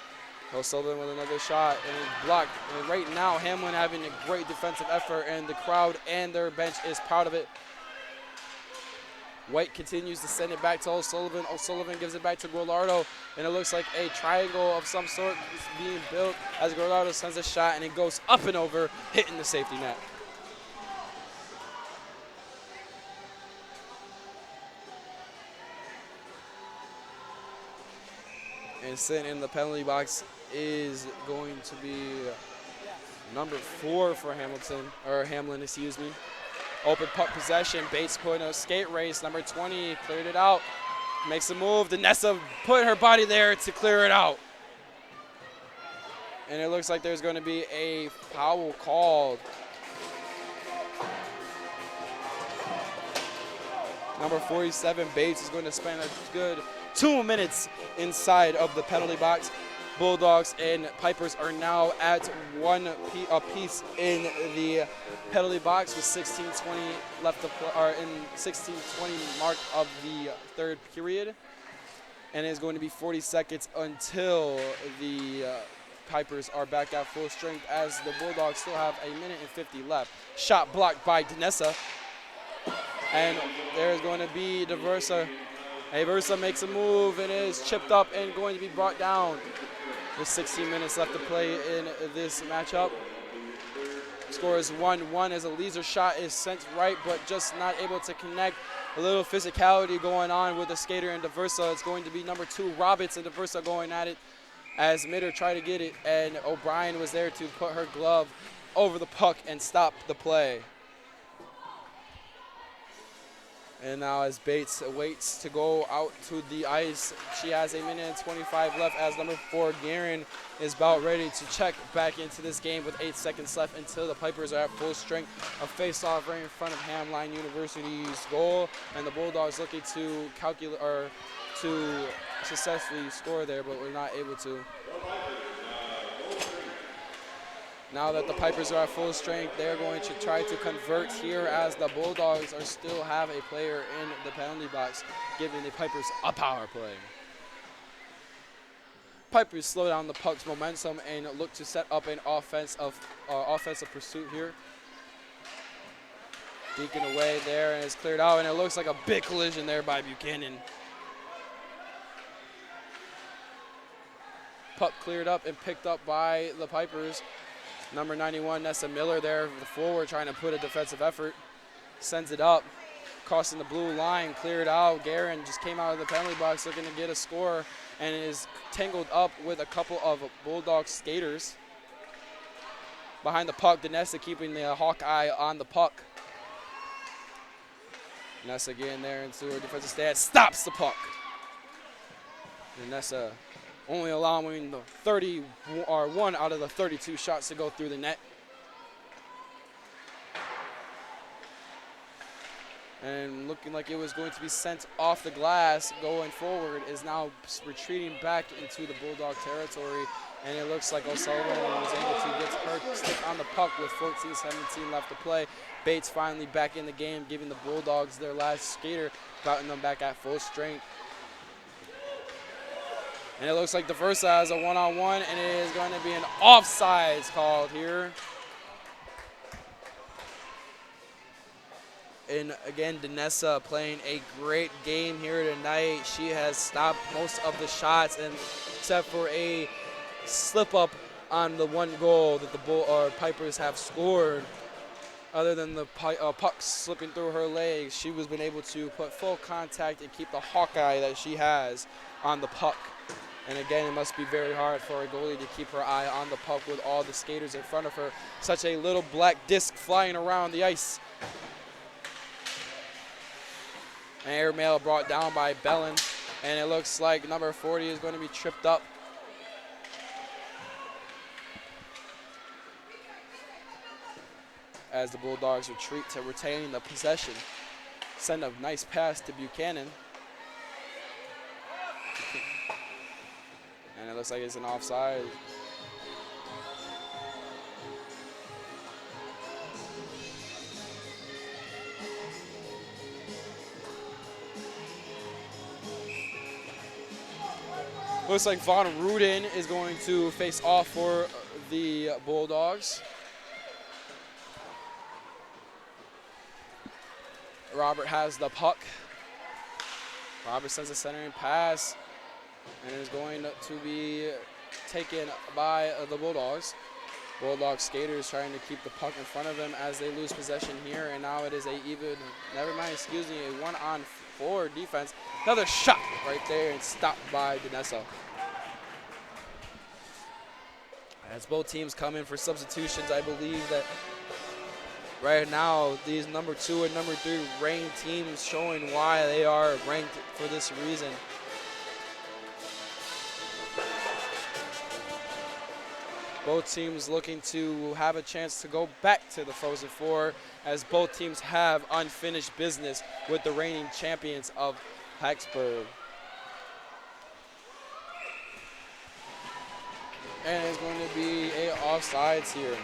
O'Sullivan with another shot, and it's blocked. And right now, Hamline having a great defensive effort, and the crowd and their bench is proud of it. White continues to send it back to O'Sullivan. O'Sullivan gives it back to Gallardo, and it looks like a triangle of some sort is being built as Gallardo sends a shot, and it goes up and over, hitting the safety net. And sitting in the penalty box is going to be number 4 for Hamline, excuse me. Open puck possession, Bates putting a skate race, number 20 cleared it out, makes a move, Danessa put her body there to clear it out. And it looks like there's going to be a foul called. Number 47, Bates, is going to spend a good 2 minutes inside of the penalty box. Bulldogs and Pipers are now at 1 apiece in the penalty box with 16:20 left to play, or in 16:20 mark of the third period. And it's going to be 40 seconds until the Pipers are back at full strength, as the Bulldogs still have 1 minute and 50 left. Shot blocked by Danessa. And there's going to be DeVersa. DeVersa makes a move and is chipped up and going to be brought down. With 16 minutes left to play in this matchup. Score is 1-1 as a laser shot is sent right, but just not able to connect. A little physicality going on with the skater and DeVersa. It's going to be number 2, Roberts, and DeVersa going at it as Mitter tried to get it, and O'Brien was there to put her glove over the puck and stop the play. And now as Bates waits to go out to the ice, she has 1:25 minutes left as number 4, Guerin, is about ready to check back into this game with 8 seconds left until the Pipers are at full strength. A face-off right in front of Hamline University's goal, and the Bulldogs looking to calculate or to successfully score there, but we're not able to. Now that the Pipers are at full strength, they're going to try to convert here as the Bulldogs still have a player in the penalty box, giving the Pipers a power play. Pipers slow down the puck's momentum and look to set up an offensive pursuit here. Deacon away there and it's cleared out, and it looks like a big collision there by Buchanan. Puck cleared up and picked up by the Pipers. Number 91, Nessa Miller there, the forward, trying to put a defensive effort. Sends it up, crossing the blue line, cleared out. Guerin just came out of the penalty box looking to get a score and is tangled up with a couple of Bulldog skaters. Behind the puck, Nessa keeping the Hawkeye on the puck. Nessa getting there into her defensive stand, stops the puck. Nessa only allowing the 1 out of the 32 shots to go through the net. And looking like it was going to be sent off the glass going forward, is now retreating back into the Bulldog territory. And it looks like O'Sullivan was able to get her stick on the puck with 14-17 left to play. Bates finally back in the game, giving the Bulldogs their last skater, batting them back at full strength. And it looks like the first has a one-on-one, and it is going to be an offsides called here. And again, Danessa playing a great game here tonight. She has stopped most of the shots, and except for a slip-up on the one goal that the Pipers have scored. Other than the puck slipping through her legs, she was been able to put full contact and keep the Hawkeye that she has on the puck. And again, it must be very hard for a goalie to keep her eye on the puck with all the skaters in front of her. Such a little black disc flying around the ice. An airmail brought down by Bellin, and it looks like number 40 is going to be tripped up. As the Bulldogs retreat to retain the possession. Send a nice pass to Buchanan. And it looks like it's an offside. Looks like Von Ruden is going to face off for the Bulldogs. Robert has the puck. Robert sends a centering pass, and it is going to be taken by the Bulldogs. Bulldog skaters trying to keep the puck in front of them as they lose possession here, and now it is a 1-on-4 defense. Another shot right there and stopped by Danessa. As both teams come in for substitutions, I believe that right now these number 2 and number 3 ranked teams showing why they are ranked for this reason. Both teams looking to have a chance to go back to the Frozen Four, as both teams have unfinished business with the reigning champions of Hacksburg. And it's going to be a offsides here.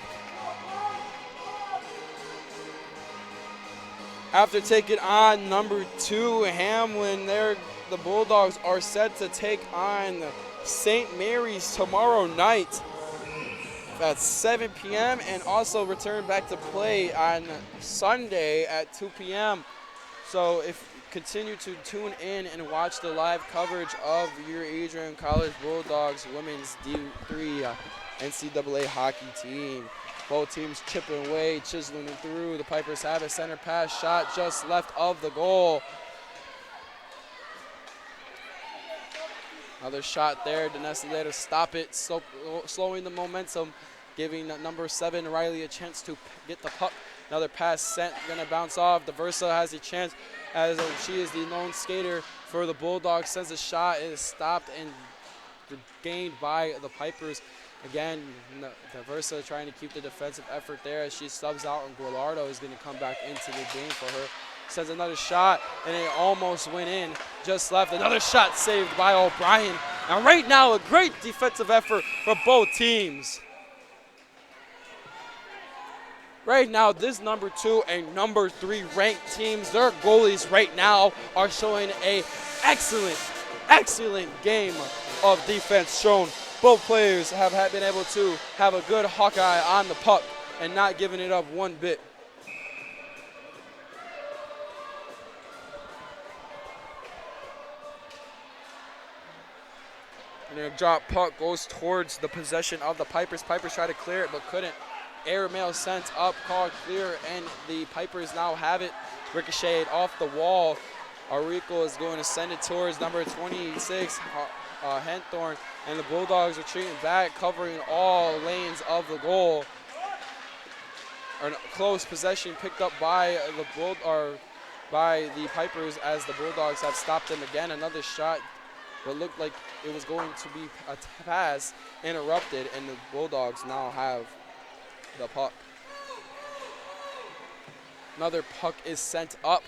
After taking on number 2, Hamlin, the Bulldogs are set to take on St. Mary's tomorrow night at 7 p.m. and also return back to play on Sunday at 2 p.m. So continue to tune in and watch the live coverage of your Adrian College Bulldogs women's D3 NCAA hockey team. Both teams chipping away, chiseling through. The Pipers have a center pass shot just left of the goal. Another shot there. Danessa there to stop it, slowing the momentum, giving number 7 Riley a chance to get the puck. Another pass sent, gonna bounce off. DeVersa has a chance as she is the lone skater for the Bulldogs. Sends a shot, it is stopped and gained by the Pipers. Again, DeVersa trying to keep the defensive effort there as she subs out, and Gallardo is gonna come back into the game for her. Sends another shot, and it almost went in. Just left. Another shot saved by O'Brien. And right now, a great defensive effort for both teams. Right now, this number 2 and number 3 ranked teams, their goalies right now are showing a excellent game of defense shown. Both players have been able to have a good Hawkeye on the puck and not giving it up one bit. And a drop puck goes towards the possession of the Pipers. Pipers try to clear it but couldn't. Airmail sent up, called clear, and the Pipers now have it. Ricocheted off the wall. Arico is going to send it towards number 26, Henthorn, and the Bulldogs retreating back, covering all lanes of the goal. Close possession picked up by the Pipers as the Bulldogs have stopped them again. Another shot, but looked like it was going to be a pass interrupted, and the Bulldogs now have the puck. Another puck is sent up.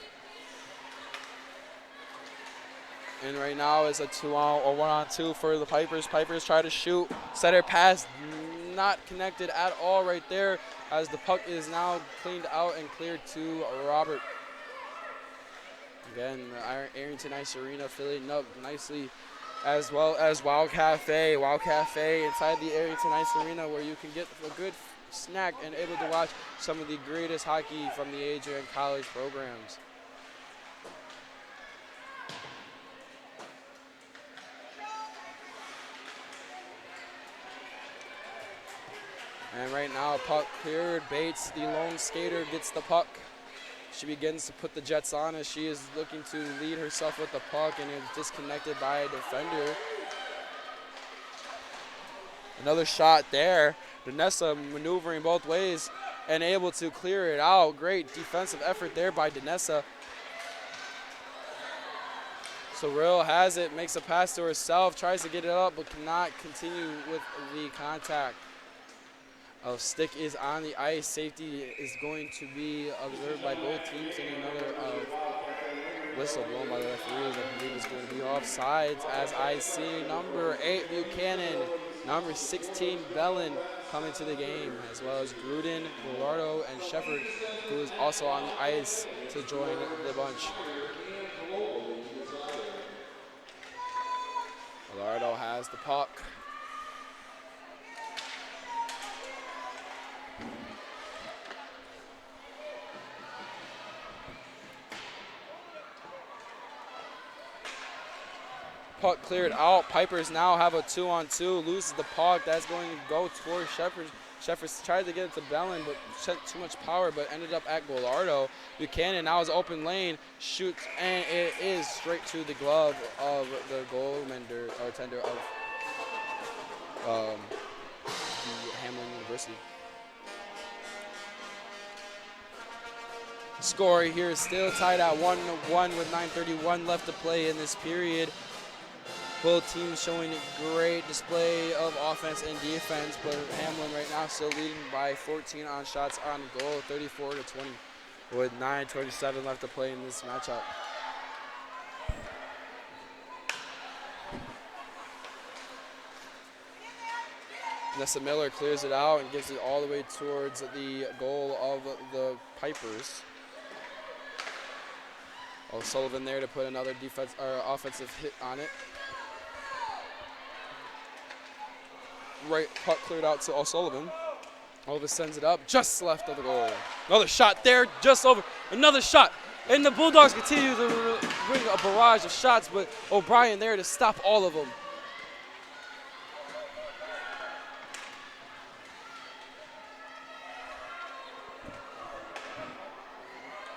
And right now is a 1-on-2 for the Pipers. Pipers try to shoot. Center pass not connected at all right there as the puck is now cleaned out and cleared to Robert. Again, Arrington Ice Arena filling up nicely, as well as Wild Cafe. Wild Cafe inside the Arrington Ice Arena where you can get a good snack and able to watch some of the greatest hockey from the Adrian College programs. And right now, puck cleared. Bates, the lone skater, gets the puck. She begins to put the Jets on as she is looking to lead herself with the puck and is disconnected by a defender. Another shot there. Danessa maneuvering both ways and able to clear it out. Great defensive effort there by Danessa. Sorrell has it, makes a pass to herself, tries to get it up, but cannot continue with the contact. A stick is on the ice. Safety is going to be observed by both teams, and another whistle blown by the referees. I believe it's going to be offsides as I see number 8 Buchanan, number 16 Bellin coming to the game, as well as Gruden, Gallardo, and Shepard, who is also on the ice to join the bunch. Gallardo has the puck. Puck cleared out. Pipers now have a 2-on-2. Loses the puck. That's going to go towards Shepard. Shepard tried to get it to Bellin, but sent too much power, but ended up at Gallardo. Buchanan now is open lane, shoots, and it is straight to the glove of the goaltender or tender of the Hamline University. Score here is still tied at 1-1 with 9:31 left to play in this period. Both teams showing a great display of offense and defense, but Hamline right now still leading by 14 on shots on goal, 34-20, with 9:27 left to play in this matchup. Nessa Miller clears it out and gives it all the way towards the goal of the Pipers. O'Sullivan there to put another offensive hit on it. Right puck cleared out to O'Sullivan. Oliver sends it up just left of the goal. Another shot there, just over. Another shot. And the Bulldogs continue to bring a barrage of shots, but O'Brien there to stop all of them.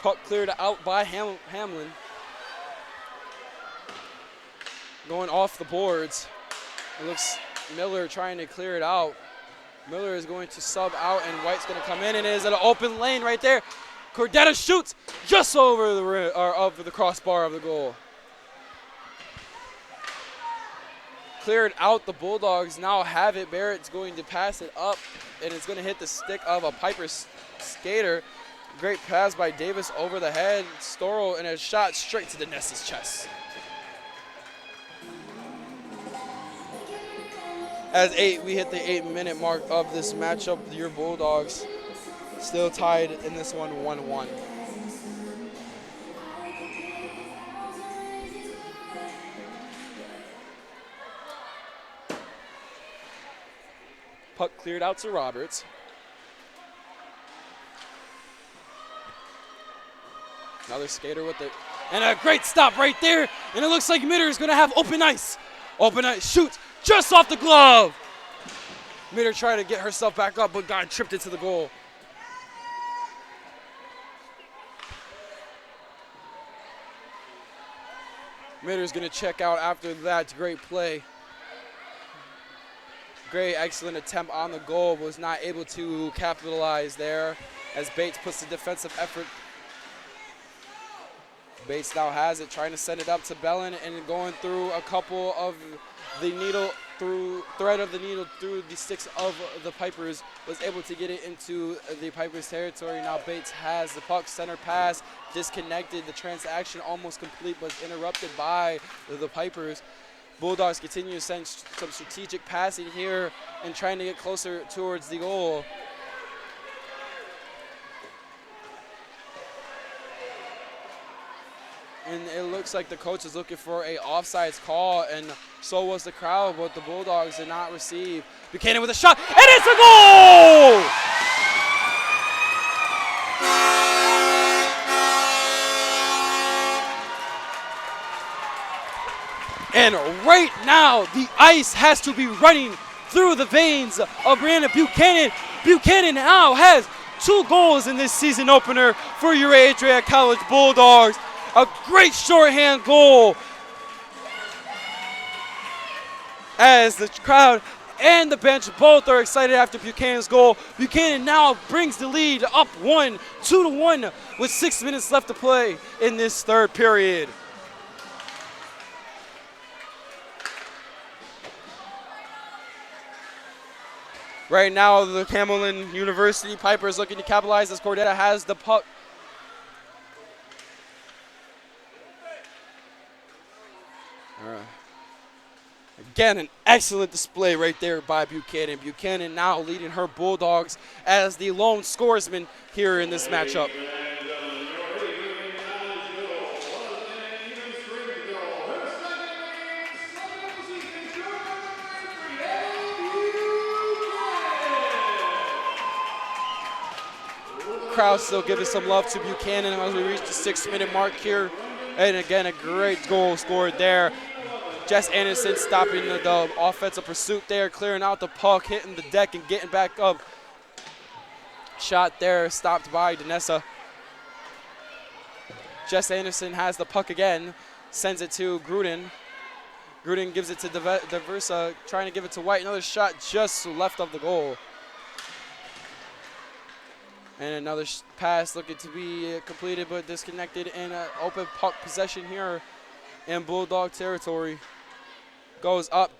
Puck cleared out by Hamline. Going off the boards. It looks Miller trying to clear it out. Miller is going to sub out, and White's going to come in, and it is an open lane right there. Cordetta shoots just over the rim, or over the crossbar of the goal. Cleared out. The Bulldogs now have it. Barrett's going to pass it up, and it's going to hit the stick of a Piper's skater. Great pass by Davis over the head. Storrell, and a shot straight to the Nessa's chest. As we hit the 8-minute mark of this matchup, your Bulldogs still tied in this one 1-1. Puck cleared out to Roberts. Another skater with it. And a great stop right there. And it looks like Mitter is going to have open ice. Open ice, shoots just off the glove. Mitter tried to get herself back up, but got tripped into the goal. Mitter's going to check out after that great play. Great, excellent attempt on the goal, was not able to capitalize there as Bates puts the defensive effort. Bates now has it, trying to send it up to Bellin, and going through a couple of the thread of the needle through the sticks of the Pipers, was able to get it into the Pipers' territory. Now Bates has the puck, center pass, disconnected. The transaction almost complete, but interrupted by the Pipers. Bulldogs continue to send some strategic passing here and trying to get closer towards the goal. And it looks like the coach is looking for a offsides call, and so was the crowd, but the Bulldogs did not receive. Buchanan with a shot, and it's a goal! And right now, the ice has to be running through the veins of Brianna Buchanan. Buchanan now has 2 goals in this season opener for your Adriatic College Bulldogs. A great shorthand goal as the crowd and the bench both are excited after Buchanan's goal. Buchanan now brings the lead up 2-1 with 6 minutes left to play in this third period. Right now, the Hamline University Pipers looking to capitalize as Cordetta has the puck. Again, an excellent display right there by Buchanan. Buchanan now leading her Bulldogs as the lone scoresman here in this matchup. Crowd still giving some love to Buchanan as we reach the 6-minute mark here. And again, a great goal scored there. Jess Anderson stopping the offensive pursuit there, clearing out the puck, hitting the deck and getting back up. Shot there, stopped by Danessa. Jess Anderson has the puck again, sends it to Gruden. Gruden gives it to Diversa, trying to give it to White. Another shot just left of the goal. And another pass looking to be completed but disconnected, and an open puck possession here in Bulldog territory. Goes up,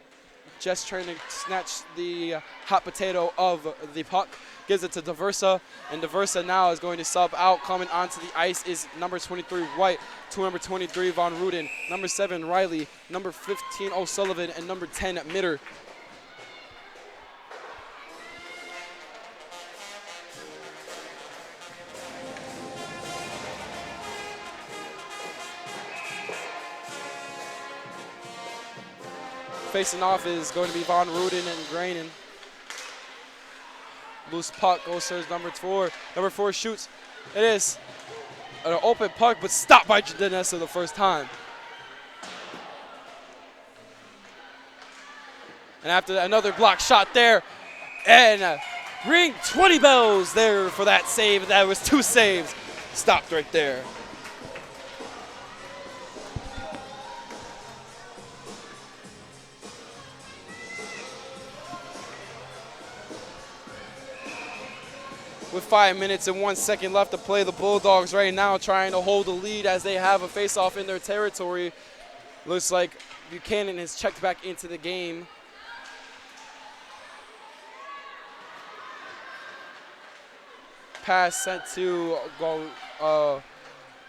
just trying to snatch the hot potato of the puck. Gives it to Diversa, and Diversa now is going to sub out. Coming onto the ice is number 23 White, to number 23 Von Ruden, number 7 Riley, number 15 O'Sullivan, and number 10 Mitter. Facing off is going to be Von Ruden and Grainen. Loose puck goes to number 4. Number 4 shoots. It is an open puck, but stopped by Danessa the first time. And after that, another block shot there. And ring 20 bells there for that save. That was 2 saves. Stopped right there. with 5 minutes and 1 second left to play. The Bulldogs right now trying to hold the lead as they have a face-off in their territory. Looks like Buchanan has checked back into the game. Pass sent to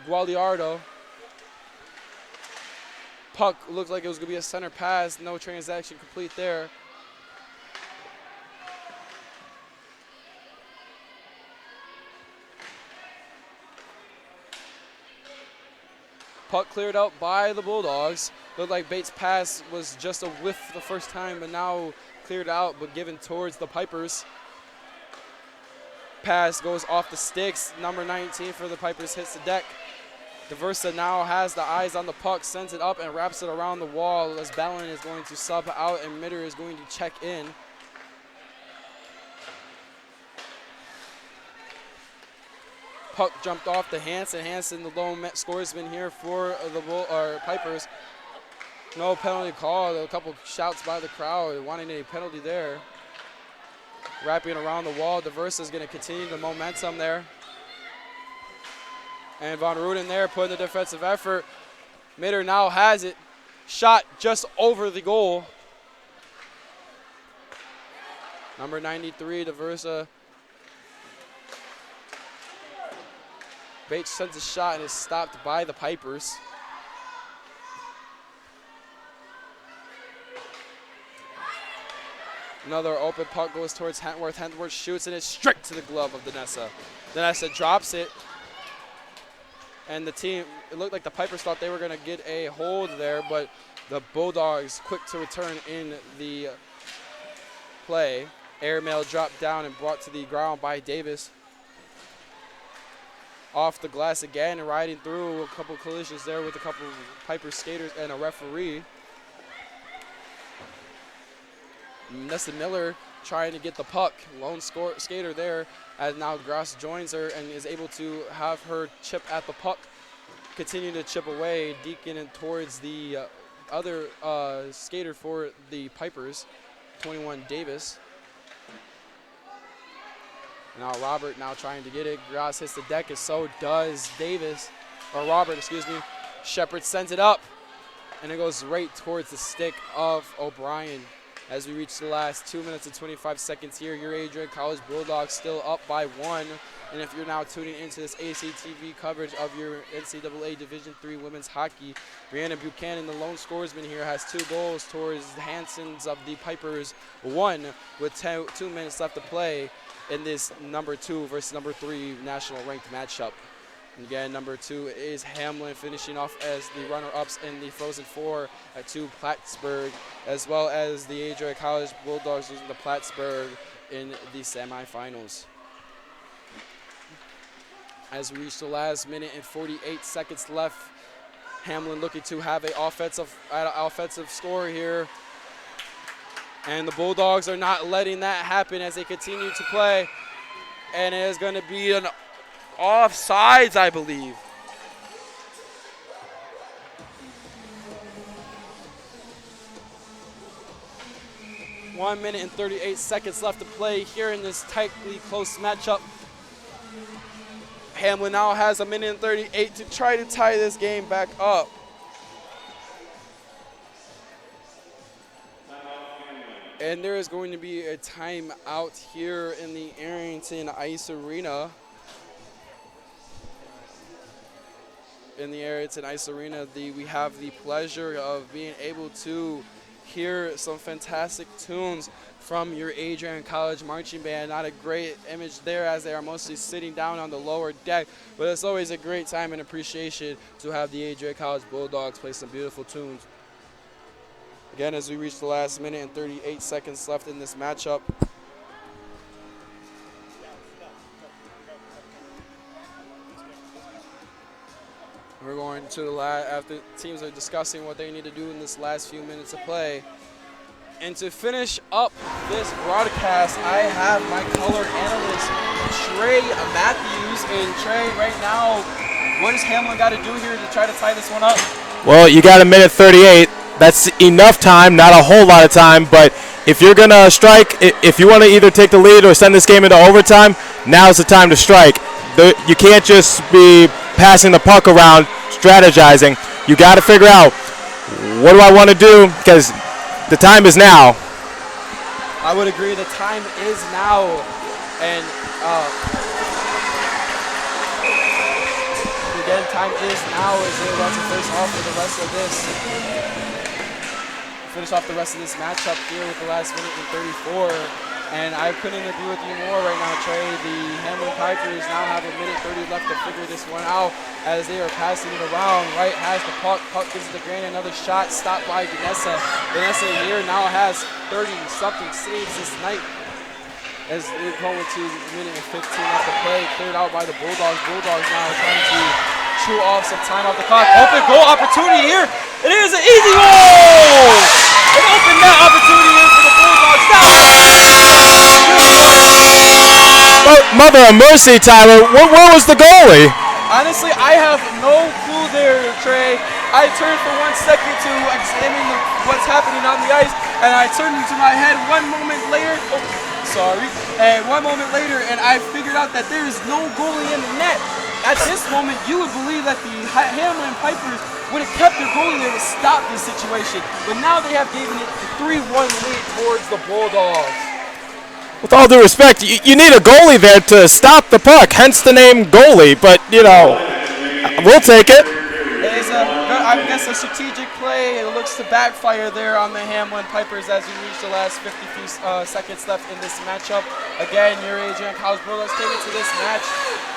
Gualiardo. Puck looked like it was going to be a center pass. No transaction complete there. Puck cleared out by the Bulldogs. Looked like Bates' pass was just a whiff the first time, but now cleared out, but given towards the Pipers. Pass goes off the sticks. Number 19 for the Pipers hits the deck. DeVersa now has the eyes on the puck, sends it up and wraps it around the wall as Ballin is going to sub out and Mitter is going to check in. Puck jumped off to Hansen. Hansen, the lone scoresman here for the Pipers. No penalty call. A couple shouts by the crowd wanting a penalty there. Wrapping around the wall. DeVersa is going to continue the momentum there. And Von Ruden there putting the defensive effort. Mitter now has it. Shot just over the goal. Number 93, DeVersa. Bates sends a shot and is stopped by the Pipers. Another open puck goes towards Hentworth. Hentworth shoots and it's straight to the glove of Danessa. Danessa drops it. And the team, it looked like the Pipers thought they were going to get a hold there, but the Bulldogs quick to return in the play. Airmail dropped down and brought to the ground by Davis. Off the glass again and riding through a couple collisions there with a couple Piper skaters and a referee. Nessa Miller trying to get the puck. Lone skater there as now Gross joins her and is able to have her chip at the puck. Continue to chip away, Deacon and towards the other skater for the Pipers, 21 Davis. Now Robert now trying to get it. Gross hits the deck and so does Davis, or Robert, excuse me. Shepard sends it up and it goes right towards the stick of O'Brien. As we reach the last 2 minutes and 25 seconds here, your Adrian College Bulldogs still up by 1. And if you're now tuning into this ACTV coverage of your NCAA Division III women's hockey, Brianna Buchanan, the lone scoresman here, has 2 goals towards the Hansons of the Pipers 1 with 2 minutes left to play in this number 2 versus number 3 national ranked matchup. And again, number 2 is Hamline, finishing off as the runner-ups in the Frozen Four at 2 Plattsburgh, as well as the Adrian College Bulldogs losing to Plattsburgh in the semifinals. As we reach the last minute and 48 seconds left, Hamline looking to have an offensive score here. And the Bulldogs are not letting that happen as they continue to play. And it is going to be an offsides, I believe. One minute and 38 seconds left to play here in this tightly close matchup. Hamline now has a minute and 38 to try to tie this game back up. And there is going to be a timeout here in the Arrington Ice Arena. In the Arrington Ice Arena, we have the pleasure of being able to hear some fantastic tunes from your Adrian College Marching Band. Not a great image there as they are mostly sitting down on the lower deck, but it's always a great time and appreciation to have the Adrian College Bulldogs play some beautiful tunes. Again, as we reach the last minute and 38 seconds left in this matchup. We're going to the after teams are discussing what they need to do in this last few minutes of play. And to finish up this broadcast, I have my color analyst, Trey Matthews. And Trey, right now, what does Hamline got to do here to try to tie this one up? Well, you got a minute 38. That's enough time, not a whole lot of time, but if you're going to strike, if you want to either take the lead or send this game into overtime, now's the time to strike. You can't just be passing the puck around, strategizing. You got to figure out, what do I want to do? Because the time is now. I would agree. The time is now, and again, time is now as they're about to finish off for the rest of this. Finish off the rest of this matchup here with the last minute and 34. And I couldn't agree with you more right now, Trey. The Hamline Pipers now have a minute 30 left to figure this one out as they are passing it around. Wright has the puck. Puck gives it to Grant. Another shot stopped by Vanessa. Vanessa here now has 30-something saves this night as they're going to the minute and 15 left to play. Cleared out by the Bulldogs. Bulldogs now trying to chew off some time off the clock. Open goal opportunity here. It is an easy goal! An open net opportunity here for the Bulldogs. Mother of mercy, Tyler. Where was the goalie? Honestly, I have no clue there, Trey. I turned for 1 second to examine what's happening on the ice, and I turned into my head 1 moment later. Oh, sorry. And 1 moment later, and I figured out that there is no goalie in the net. At this moment, you would believe that the Hamline Pipers would have kept their goalie there to stop this situation, but now they have given it a 3-1 lead towards the Bulldogs. With all due respect, you need a goalie there to stop the puck, hence the name goalie, but, you know, we'll take it. It is, I guess, a strategic play. It looks to backfire there on the Hamline Pipers as we reach the last 52 seconds left in this matchup. Again, your Adrian College Bulldogs came into this match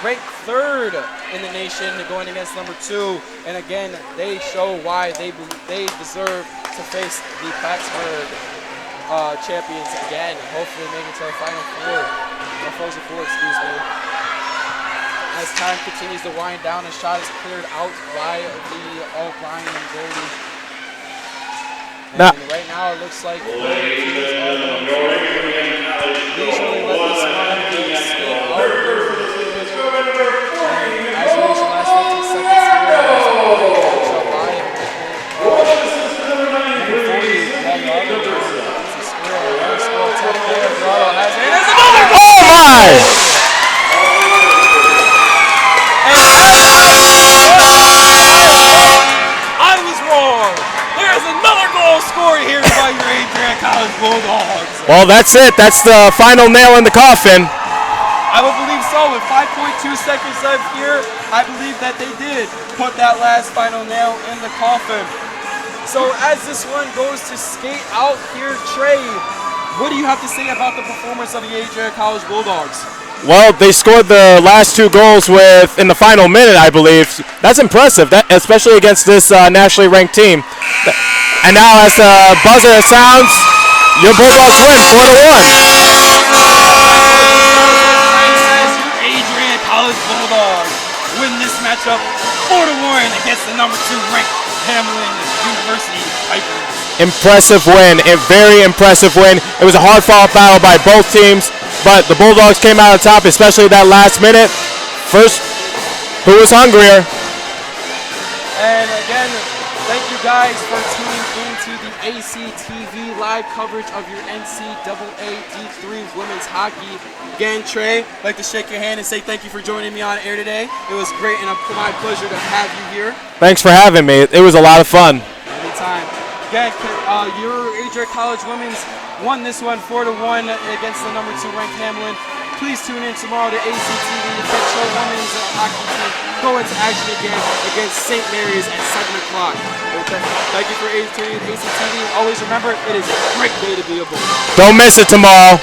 ranked 3rd in the nation, going against number 2. And again, they show why they deserve to face the Plattsburgh champions again, hopefully make it to the Final Four, or Frozen Four, excuse me. As time continues to wind down, a shot is cleared out by the O'Brien goalie. And right now it looks like the teams are going to usually let this one be skate out. And as we reach the last 15 seconds here, oh my! I was wrong. There's another goal scored here by your Adrian College Bulldogs. Well, that's it. That's the final nail in the coffin. I would believe so. With 5.2 seconds left here, I believe that they did put that last final nail in the coffin. So as this one goes to skate out here, Trey, what do you have to say about the performance of the Adrian College Bulldogs? Well, they scored the last 2 goals in the final minute, I believe. That's impressive, especially against this nationally ranked team. And now as the buzzer sounds, your Bulldogs win 4-1. Adrian College Bulldogs win this matchup 4-1 against the number 2 ranked Hamline University Pipers. Impressive win, a very impressive win. It was a hard-fought battle by both teams, but the Bulldogs came out on top, especially that last minute. First, who was hungrier? And again, thank you guys for tuning into the ACTV live coverage of your NCAA D3 women's hockey. Again, Trey, I'd like to shake your hand and say thank you for joining me on air today. It was great and my pleasure to have you here. Thanks for having me. It was a lot of fun. Anytime. Again, your Adrian College women's won this one 4-1 against the number 2 ranked Hamline. Please tune in tomorrow to ACTV to catch your women's hockey team go into action again against St. Mary's at 7 o'clock. Thank you for tuning in to ACTV. Always remember, it is a great day to be a Bull. Don't miss it tomorrow.